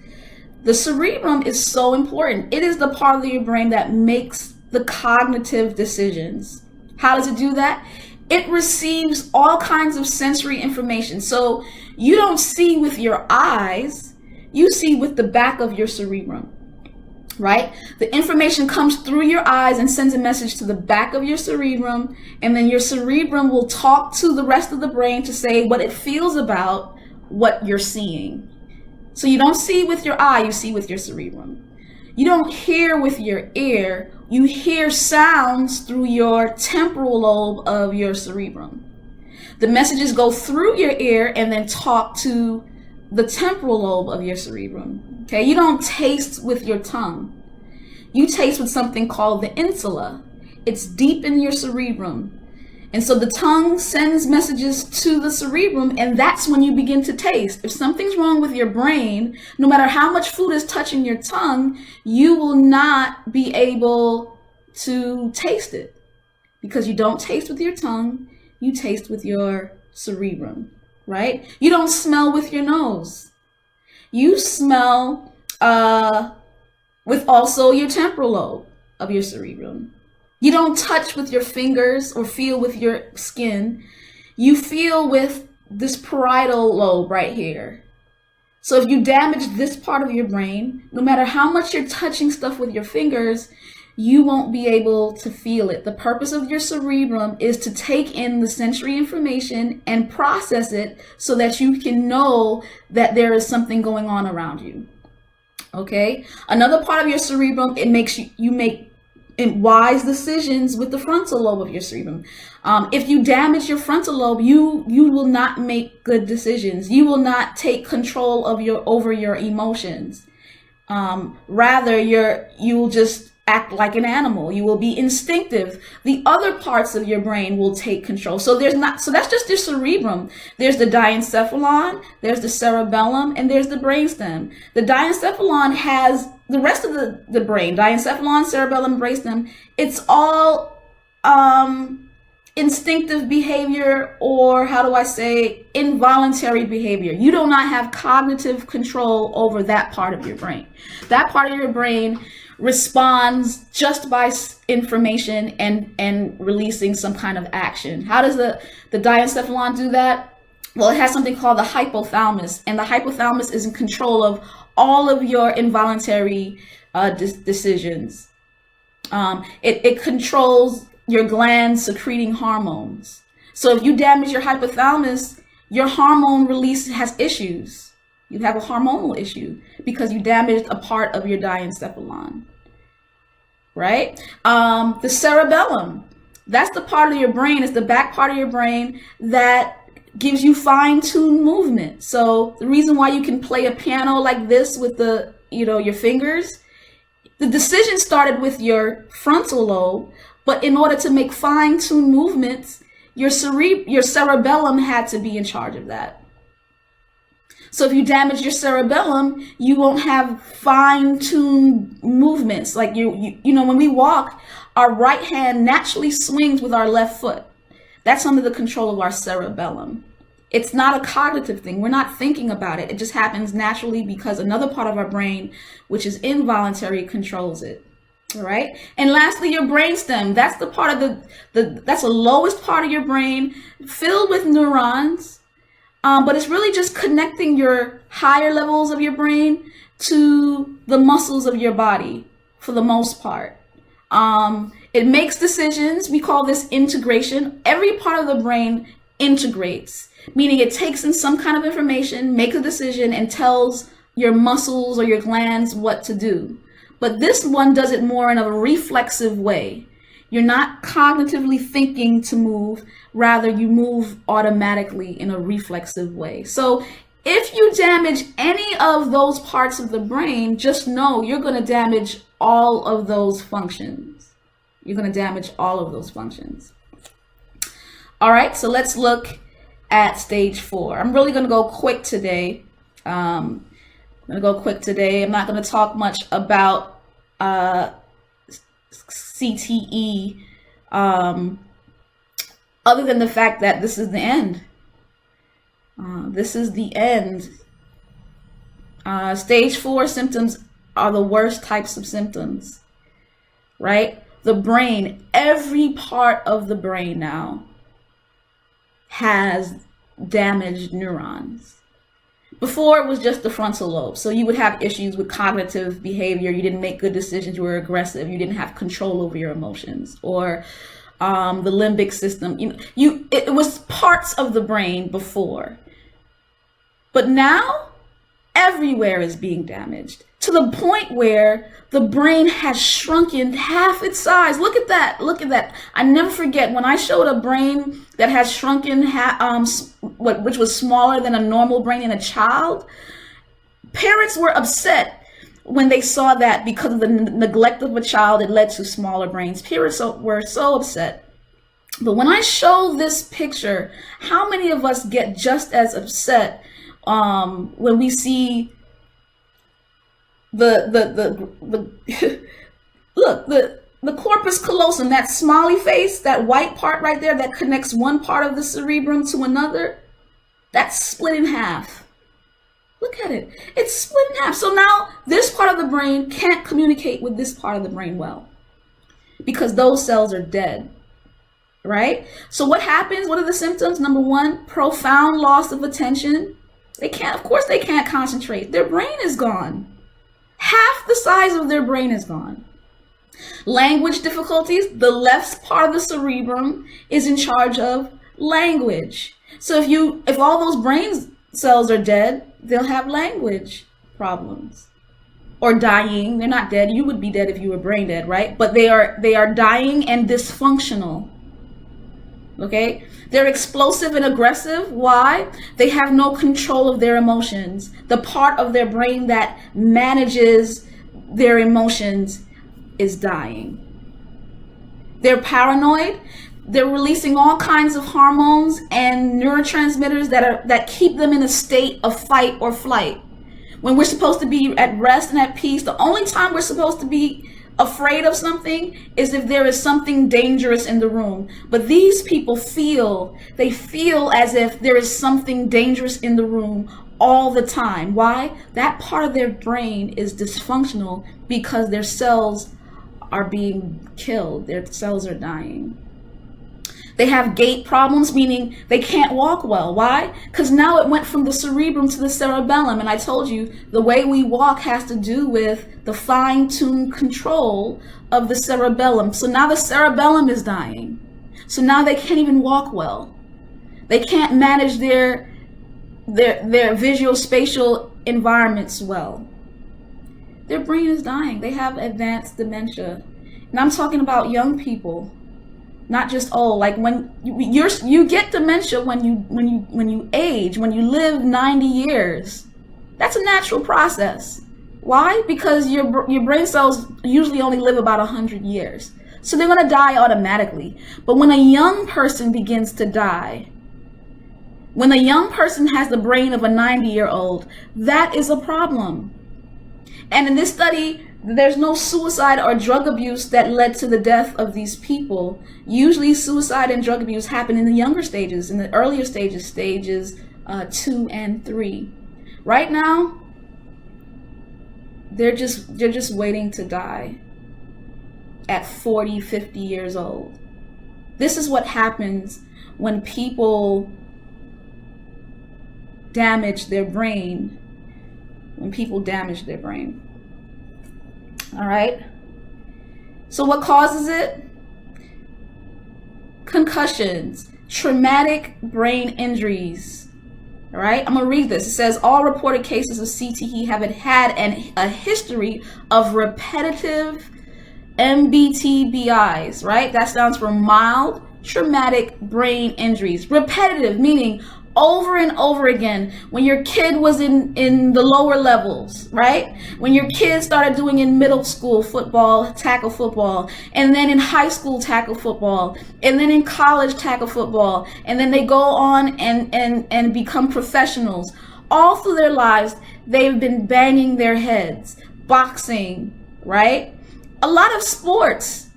The cerebrum is so important. It is the part of your brain that makes the cognitive decisions. How does it do that? It receives all kinds of sensory information. So you don't see with your eyes, you see with the back of your cerebrum, right? The information comes through your eyes and sends a message to the back of your cerebrum, and then your cerebrum will talk to the rest of the brain to say what it feels about what you're seeing. So you don't see with your eye, you see with your cerebrum. You don't hear with your ear, you hear sounds through your temporal lobe of your cerebrum. The messages go through your ear and then talk to the temporal lobe of your cerebrum. Okay, you don't taste with your tongue. You taste with something called the insula. It's deep in your cerebrum. And so the tongue sends messages to the cerebrum, and that's when you begin to taste. If something's wrong with your brain, no matter how much food is touching your tongue, you will not be able to taste it because you don't taste with your tongue, you taste with your cerebrum, right? You don't smell with your nose. You smell with also your temporal lobe of your cerebrum. You don't touch with your fingers or feel with your skin. You feel with this parietal lobe right here. So if you damage this part of your brain, no matter how much you're touching stuff with your fingers, you won't be able to feel it. The purpose of your cerebrum is to take in the sensory information and process it so that you can know that there is something going on around you. Okay? Another part of your cerebrum, it makes you make wise decisions with the frontal lobe of your cerebrum. If you damage your frontal lobe, you will not make good decisions. You will not take control of over your emotions. Rather, you will just act like an animal. You will be instinctive. The other parts of your brain will take control. So that's just your cerebrum. There's the diencephalon, there's the cerebellum, and there's the brainstem. The diencephalon has the rest of the brain, diencephalon, cerebellum, brainstem. It's all instinctive behavior, or how do I say, involuntary behavior. You do not have cognitive control over that part of your brain. That part of your brain responds just by information and releasing some kind of action. How does the diencephalon do that? Well, it has something called the hypothalamus, and the hypothalamus is in control of all of your involuntary decisions. It controls your glands secreting hormones. So if you damage your hypothalamus, your hormone release has issues. You have a hormonal issue because you damaged a part of your diencephalon, right? The cerebellum, that's the part of your brain, it's the back part of your brain that gives you fine-tuned movement. So the reason why you can play a piano like this with your fingers, the decision started with your frontal lobe, but in order to make fine-tuned movements, your cerebellum had to be in charge of that. So if you damage your cerebellum, you won't have fine-tuned movements. Like when we walk, our right hand naturally swings with our left foot. That's under the control of our cerebellum. It's not a cognitive thing. We're not thinking about it. It just happens naturally because another part of our brain, which is involuntary, controls it. All right. And lastly, your brainstem. That's the part of that's the lowest part of your brain, filled with neurons. But it's really just connecting your higher levels of your brain to the muscles of your body for the most part. It makes decisions. We call this integration. Every part of the brain integrates, meaning it takes in some kind of information, makes a decision, and tells your muscles or your glands what to do. But this one does it more in a reflexive way. You're not cognitively thinking to move, rather you move automatically in a reflexive way. So if you damage any of those parts of the brain, just know you're going to damage all of those functions. You're going to damage all of those functions. All right, so let's look at stage 4. I'm really going to go quick today. I'm not going to talk much about CTE, other than the fact that this is the end. This is the end. Stage 4 symptoms are the worst types of symptoms, right? The brain, every part of the brain now has damaged neurons. Before, it was just the frontal lobe. So you would have issues with cognitive behavior. You didn't make good decisions. You were aggressive. You didn't have control over your emotions. Or the limbic system. It was parts of the brain before. But now, everywhere is being damaged, to the point where the brain has shrunken half its size. Look at that. Look at that. I never forget when I showed a brain that has shrunken, which was smaller than a normal brain in a child. Parents were upset when they saw that because of the neglect of a child. It led to smaller brains. Parents were so upset. But when I show this picture, how many of us get just as upset when we see the corpus callosum, that smiley face, that white part right there that connects one part of the cerebrum to another, that's split in half. Look at it. It's split in half. So now this part of the brain can't communicate with this part of the brain well because those cells are dead, right? So what happens? What are the symptoms? Number 1, profound loss of attention. They can't concentrate. Their brain is gone. Half the size of their brain is gone. Language difficulties, the left part of the cerebrum is in charge of language. So if all those brain cells are dead, they'll have language problems. Or dying. They're not dead. You would be dead if you were brain dead, right? But they are dying and dysfunctional. Okay? They're explosive and aggressive. Why? They have no control of their emotions. The part of their brain that manages their emotions is dying. They're paranoid. They're releasing all kinds of hormones and neurotransmitters that keep them in a state of fight or flight. When we're supposed to be at rest and at peace, the only time we're supposed to be afraid of something is if there is something dangerous in the room. But these people feel as if there is something dangerous in the room all the time. Why? That part of their brain is dysfunctional because their cells are being killed. Their cells are dying. They have gait problems, meaning they can't walk well. Why? Because now it went from the cerebrum to the cerebellum. And I told you the way we walk has to do with the fine-tuned control of the cerebellum. So now the cerebellum is dying. So now they can't even walk well. They can't manage their visual spatial environments well. Their brain is dying. They have advanced dementia. And I'm talking about young people. Not just old. Like when you get dementia when you age, when you live 90 years. That's a natural process. Why? Because your brain cells usually only live about 100 years. So they're going to die automatically. But when a young person begins to die, when a young person has the brain of a 90-year-old, that is a problem. And in this study, there's no suicide or drug abuse that led to the death of these people. Usually suicide and drug abuse happen in the younger stages, in the earlier stages 2 and 3. Right now, they're just waiting to die at 40, 50 years old. This is what happens when people damage their brain. All right. So what causes it? Concussions, traumatic brain injuries. All right. I'm going to read this. It says all reported cases of CTE have had a history of repetitive MBTBIs, right? That stands for mild traumatic brain injuries. Repetitive, meaning over and over again. When your kid was in the lower levels, right? When your kid started doing in middle school football, tackle football, and then in high school tackle football, and then in college tackle football, and then they go on and become professionals. All through their lives, they've been banging their heads, boxing, right? A lot of sports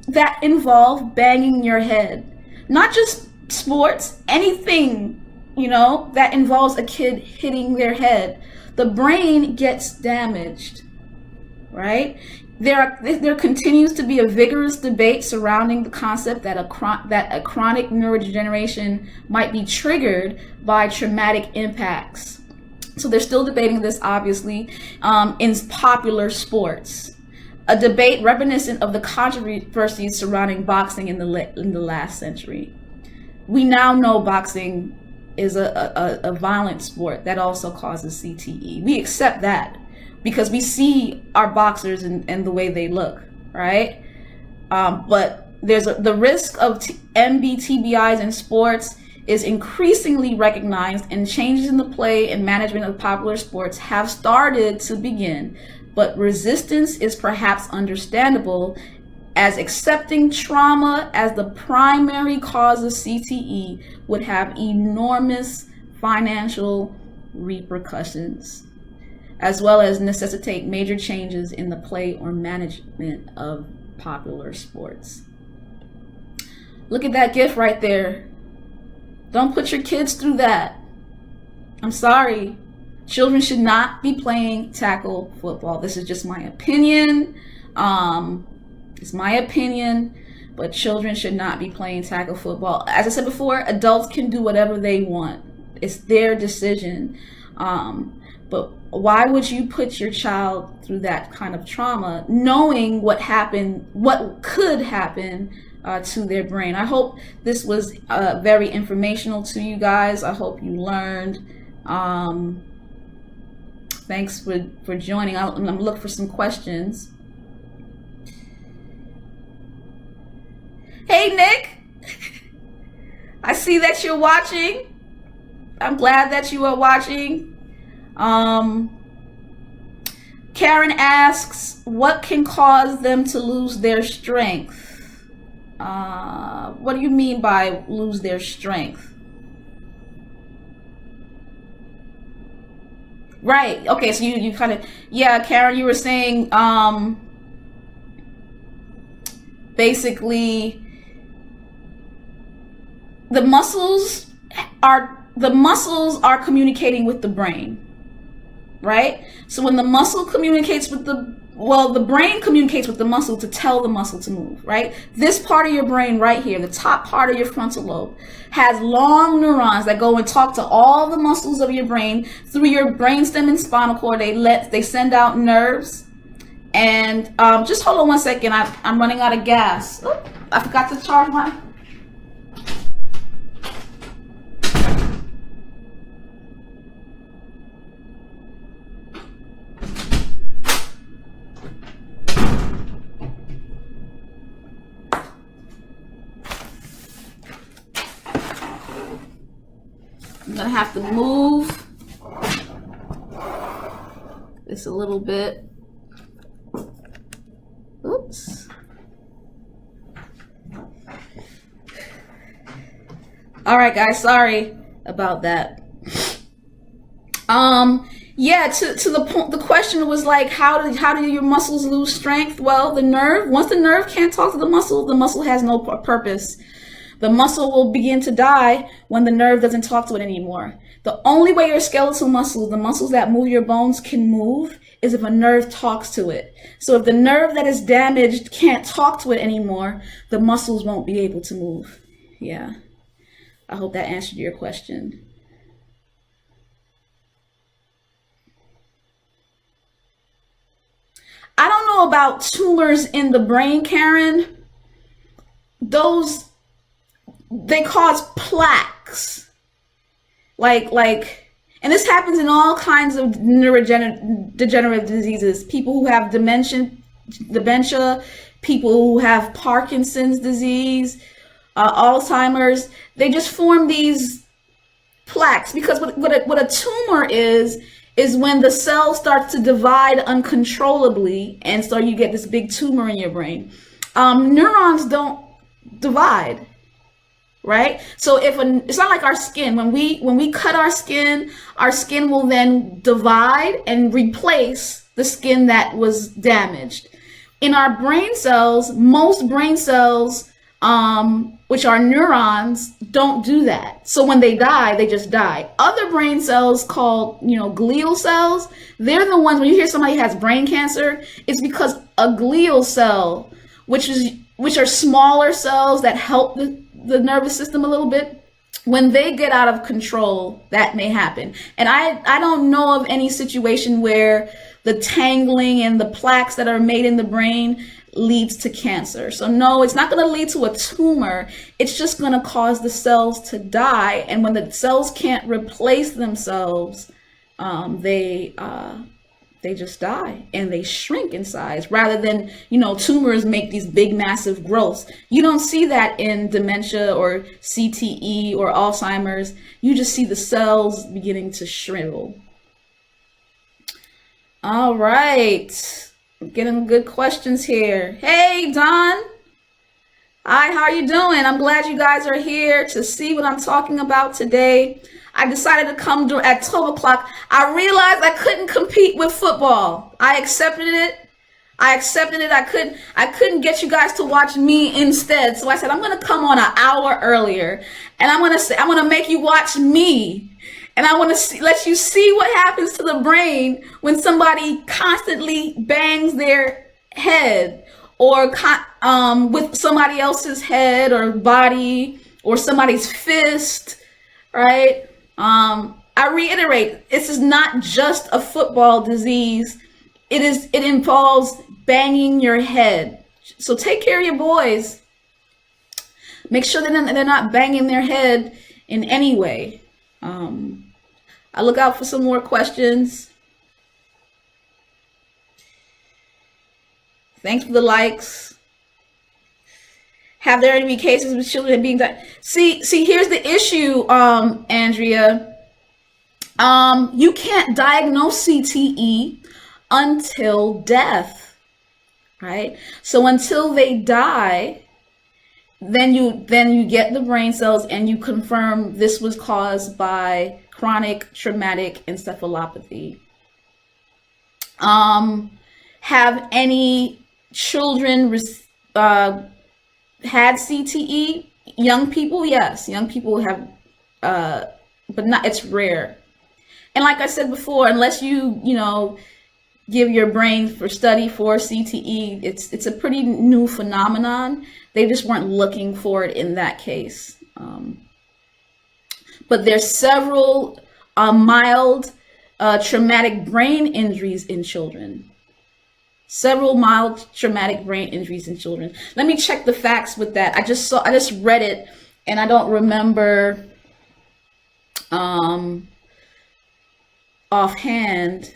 that involve banging your head. Not just sports, anything that involves a kid hitting their head. The brain gets damaged, right? There continues to be a vigorous debate surrounding the concept that a chronic neurodegeneration might be triggered by traumatic impacts. So they're still debating this, obviously, in popular sports. A debate reminiscent of the controversies surrounding boxing in the last century. We now know boxing is a violent sport that also causes CTE. We accept that because we see our boxers and the way they look, right? But there's the risk of MBTBIs in sports is increasingly recognized, and changes in the play and management of popular sports have started to begin. But resistance is perhaps understandable, as accepting trauma as the primary cause of CTE would have enormous financial repercussions, as well as necessitate major changes in the play or management of popular sports. Look at that GIF right there. Don't put your kids through that. I'm sorry. Children should not be playing tackle football. This is just my opinion. It's my opinion, but children should not be playing tackle football. As I said before, adults can do whatever they want. It's their decision. But why would you put your child through that kind of trauma, knowing what happened, what could happen to their brain? I hope this was very informational to you guys. I hope you learned. Thanks for joining. I'm gonna look for some questions. Hey, Nick. I see that you're watching. I'm glad that you are watching. Karen asks, what can cause them to lose their strength? What do you mean by lose their strength? Right. Okay. So you kind of, yeah, Karen, you were saying, basically the muscles are communicating with the brain, right? So when the muscle communicates with the brain communicates with the muscle to tell the muscle to move, right? This part of your brain right here, the top part of your frontal lobe, has long neurons that go and talk to all the muscles of your brain through your brainstem and spinal cord. They send out nerves. And just hold on one second. I'm running out of gas. Oh, I forgot to charge my. I'm gonna have to move this a little bit. Oops. All right, guys, sorry about that. Yeah, to the point, the question was like, how do your muscles lose strength? Well, once the nerve can't talk to the muscle has no purpose. The muscle will begin to die when the nerve doesn't talk to it anymore. The only way your skeletal muscles, the muscles that move your bones, can move is if a nerve talks to it. So if the nerve that is damaged can't talk to it anymore, the muscles won't be able to move. Yeah. I hope that answered your question. I don't know about tumors in the brain, Karen. They cause plaques. And this happens in all kinds of neurodegenerative diseases. People who have dementia, people who have Parkinson's disease, Alzheimer's, they just form these plaques because what a tumor is when the cell starts to divide uncontrollably, and so you get this big tumor in your brain. Neurons don't divide. Right? So it's not like our skin. When we cut our skin will then divide and replace the skin that was damaged. In our brain cells, most brain cells, which are neurons, don't do that. So when they die, they just die. Other brain cells called, glial cells, they're the ones, when you hear somebody has brain cancer, it's because a glial cell, which are smaller cells that help the nervous system a little bit, when they get out of control, that may happen. And I don't know of any situation where the tangling and the plaques that are made in the brain leads to cancer. So no, it's not going to lead to a tumor. It's just going to cause the cells to die. And when the cells can't replace themselves, they just die and they shrink in size rather than, tumors make these big, massive growths. You don't see that in dementia or CTE or Alzheimer's. You just see the cells beginning to shrivel. All right. Getting good questions here. Hey, Don. Hi, how are you doing? I'm glad you guys are here to see what I'm talking about today. I decided to come at 12 o'clock. I realized I couldn't compete with football. I accepted it. I couldn't get you guys to watch me instead. So I said, I'm going to come on an hour earlier and I'm going to make you watch me. And I want to let you see what happens to the brain when somebody constantly bangs their head or with somebody else's head or body or somebody's fist, right? I reiterate, this is not just a football disease. It involves banging your head. So take care of your boys. Make sure that they're not banging their head in any way. I look out for some more questions. Thanks for the likes. Have there any cases with children being died? See, here's the issue, Andrea. You can't diagnose CTE until death, right? So until they die, then you get the brain cells and you confirm this was caused by chronic traumatic encephalopathy. Have any children had CTE? Young people, yes. Young people have, but not. It's rare. And like I said before, unless you give your brain for study for CTE, it's a pretty new phenomenon. They just weren't looking for it in that case. But there's several mild traumatic brain injuries in children. Several mild traumatic brain injuries in children. Let me check the facts with that. I just read it and I don't remember offhand.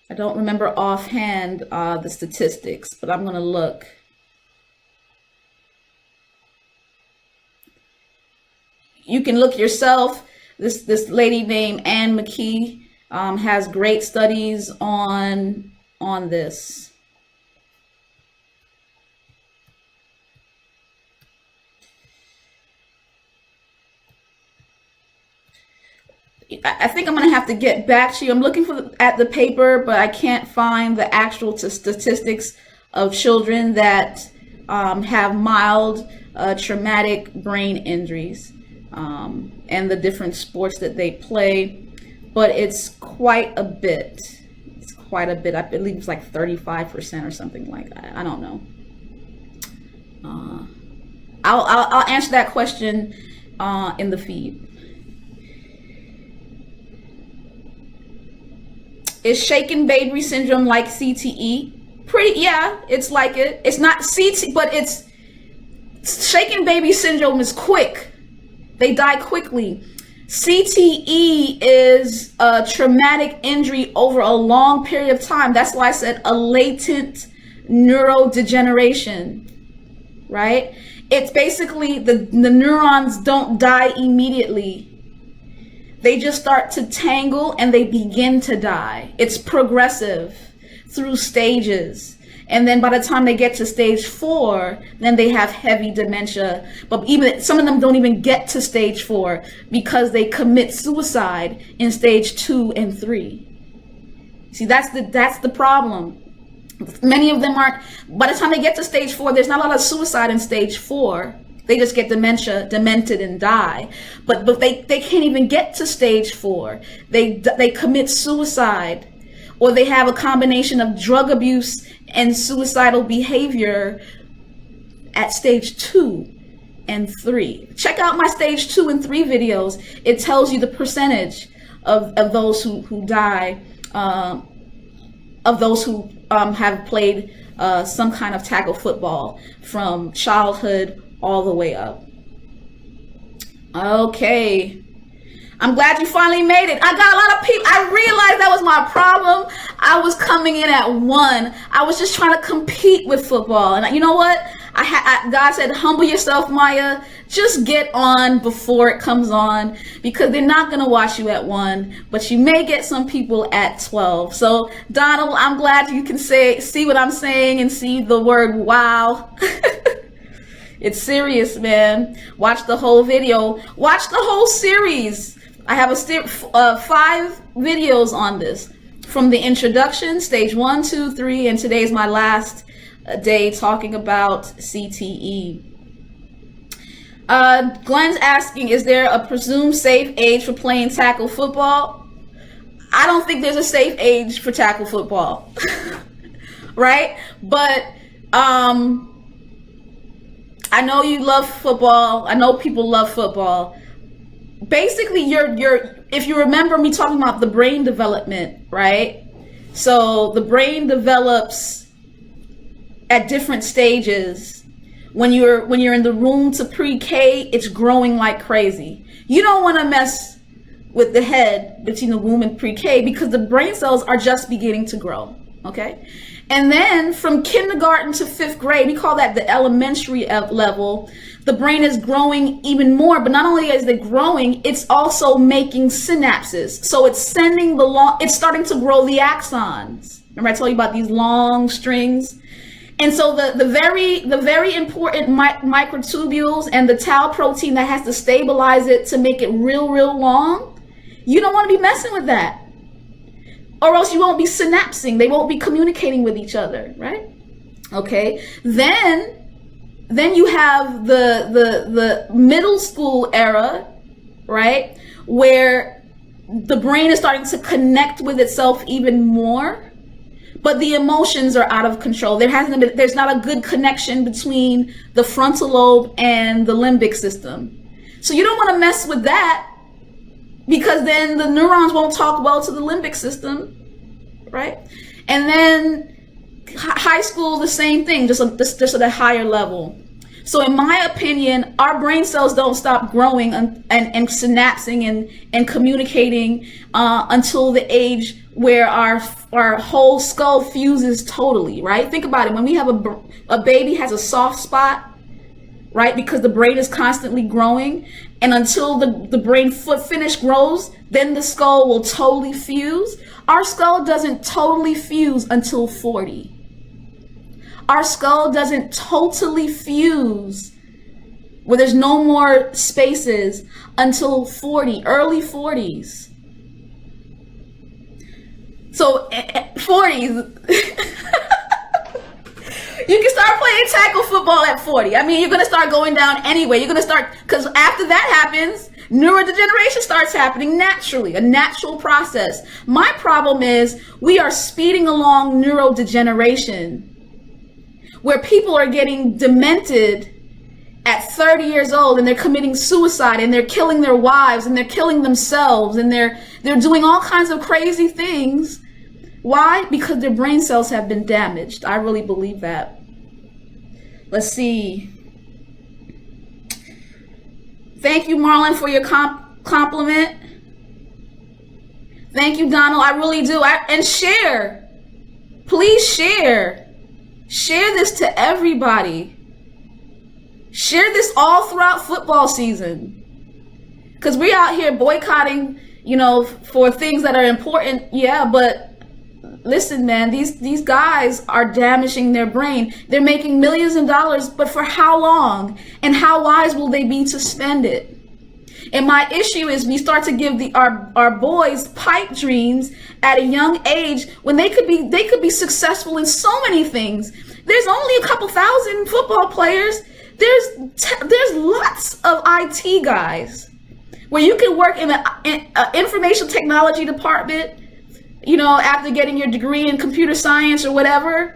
I don't remember offhand the statistics, but I'm gonna look. You can look yourself. This lady named Anne McKee has great studies on this. I think I'm going to have to get back to you. I'm looking at the paper, but I can't find the actual statistics of children that have mild traumatic brain injuries and the different sports that they play. But it's quite a bit. It's quite a bit. I believe it's like 35% or something like that. I don't know. I'll answer that question in the feed. Is shaken baby syndrome like CTE? Yeah, it's like it. It's not CTE, but it's shaken baby syndrome is quick. They die quickly. CTE is a traumatic injury over a long period of time. That's why I said a latent neurodegeneration, right? It's basically the neurons don't die immediately. They just start to tangle and they begin to die. It's progressive through stages. And then by the time they get to stage 4, then they have heavy dementia. But even some of them don't even get to stage 4 because they commit suicide in stage 2 and 3. See, that's the problem. Many of them aren't. By the time they get to stage 4, there's not a lot of suicide in stage 4. They just get demented and die. But they can't even get to stage 4. They commit suicide, or they have a combination of drug abuse and suicidal behavior at stage 2 and 3. Check out my stage 2 and 3 videos. It tells you the percentage of those who die, of those who have played some kind of tackle football from childhood all the way up. Okay. I'm glad you finally made it. I got a lot of people. I realized that was my problem. I was coming in at 1. I was just trying to compete with football. And you know what? God said, humble yourself, Maya. Just get on before it comes on, because they're not going to watch you at 1, but you may get some people at 12. So, Donald, I'm glad you can see what I'm saying and see the word wow. It's serious, man. Watch the whole video. Watch the whole series. I have 5 videos on this, from the introduction, stage 1, 2, 3, and today's my last day talking about CTE. Glenn's asking, is there a presumed safe age for playing tackle football? I don't think there's a safe age for tackle football, right? But I know you love football. I know people love football. basically if you remember me talking about the brain development, right? So the brain develops at different stages. When you're in the room to pre-K, it's growing like crazy. You don't want to mess with the head between the womb and pre-K because the brain cells are just beginning to grow, okay? And then from kindergarten to 5th grade, we call that the elementary level, the brain is growing even more, but not only is it growing, it's also making synapses. So it's sending it's starting to grow the axons. Remember I told you about these long strings? And so the very important microtubules and the tau protein that has to stabilize it to make it real long, you don't want to be messing with that. Or else you won't be synapsing. They won't be communicating with each other, right? Okay. Then you have the middle school era, right? Where the brain is starting to connect with itself even more, but the emotions are out of control. There's not a good connection between the frontal lobe and the limbic system. So you don't want to mess with that, because then the neurons won't talk well to the limbic system, right? And then high school, the same thing, just at a higher level. So in my opinion, our brain cells don't stop growing and synapsing and communicating until the age where our whole skull fuses totally, right? Think about it. When we have a baby has a soft spot, right? Because the brain is constantly growing, and until the brain finish grows, then the skull will totally fuse. Our skull doesn't totally fuse until 40. Our skull doesn't totally fuse, where there's no more spaces, until 40, early 40s. So 40s. You can start playing tackle football at 40. I mean, you're going to start going down anyway. You're going to start, because after that happens, neurodegeneration starts happening naturally, a natural process. My problem is we are speeding along neurodegeneration, where people are getting demented at 30 years old, and they're committing suicide, and they're killing their wives, and they're killing themselves, and they're doing all kinds of crazy things. Why? Because their brain cells have been damaged. I really believe that. Let's see. Thank you, Marlon, for your compliment. Thank you, Donald. I really do. And share. Please share. Share this to everybody. Share this all throughout football season. Because we're out here boycotting, for things that are important. Yeah, but listen, man, these guys are damaging their brain. They're making millions of dollars, but for how long? And how wise will they be to spend it? And my issue is we start to give our boys pipe dreams at a young age when they could be successful in so many things. There's only a couple thousand football players. There's lots of IT guys where you can work in an information technology department, after getting your degree in computer science or whatever,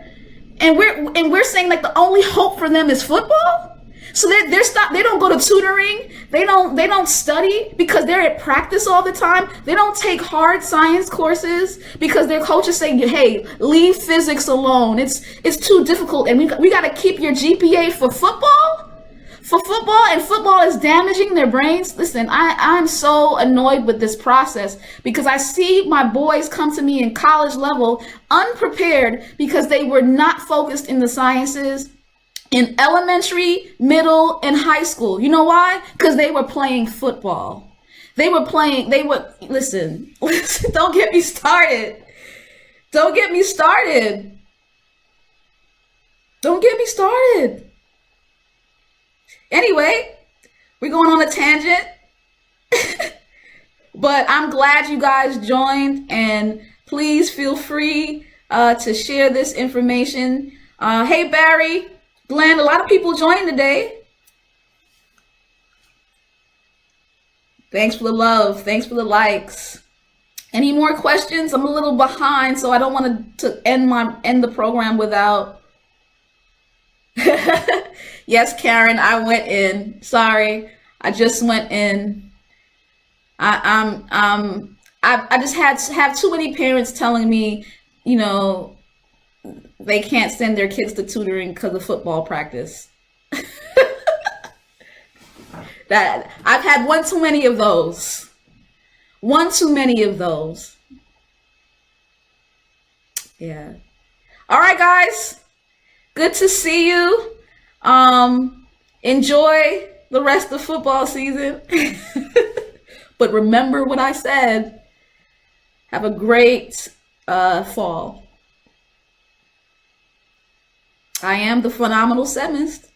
and we're saying like the only hope for them is football. So they don't go to tutoring, they don't study because they're at practice all the time. They don't take hard science courses because their coaches say, hey, leave physics alone. It's too difficult, and we got to keep your GPA for football. And football is damaging their brains. Listen, I'm so annoyed with this process because I see my boys come to me in college level unprepared because they were not focused in the sciences in elementary, middle, and high school. You know why? Because they were playing football. Listen, don't get me started. Don't get me started. Anyway, we're going on a tangent, but I'm glad you guys joined, and please feel free to share this information. Hey, Barry, Glenn, a lot of people joined today. Thanks for the love. Thanks for the likes. Any more questions? I'm a little behind, so I don't want to end the program without. Yes, Karen, I went in. Sorry, I just went in. I just have too many parents telling me, you know, they can't send their kids to tutoring because of football practice. That I've had one too many of those. One too many of those. Yeah. All right, guys. Good to see you. Enjoy the rest of football season. But remember what I said. Have a great fall. I am the phenomenal semist.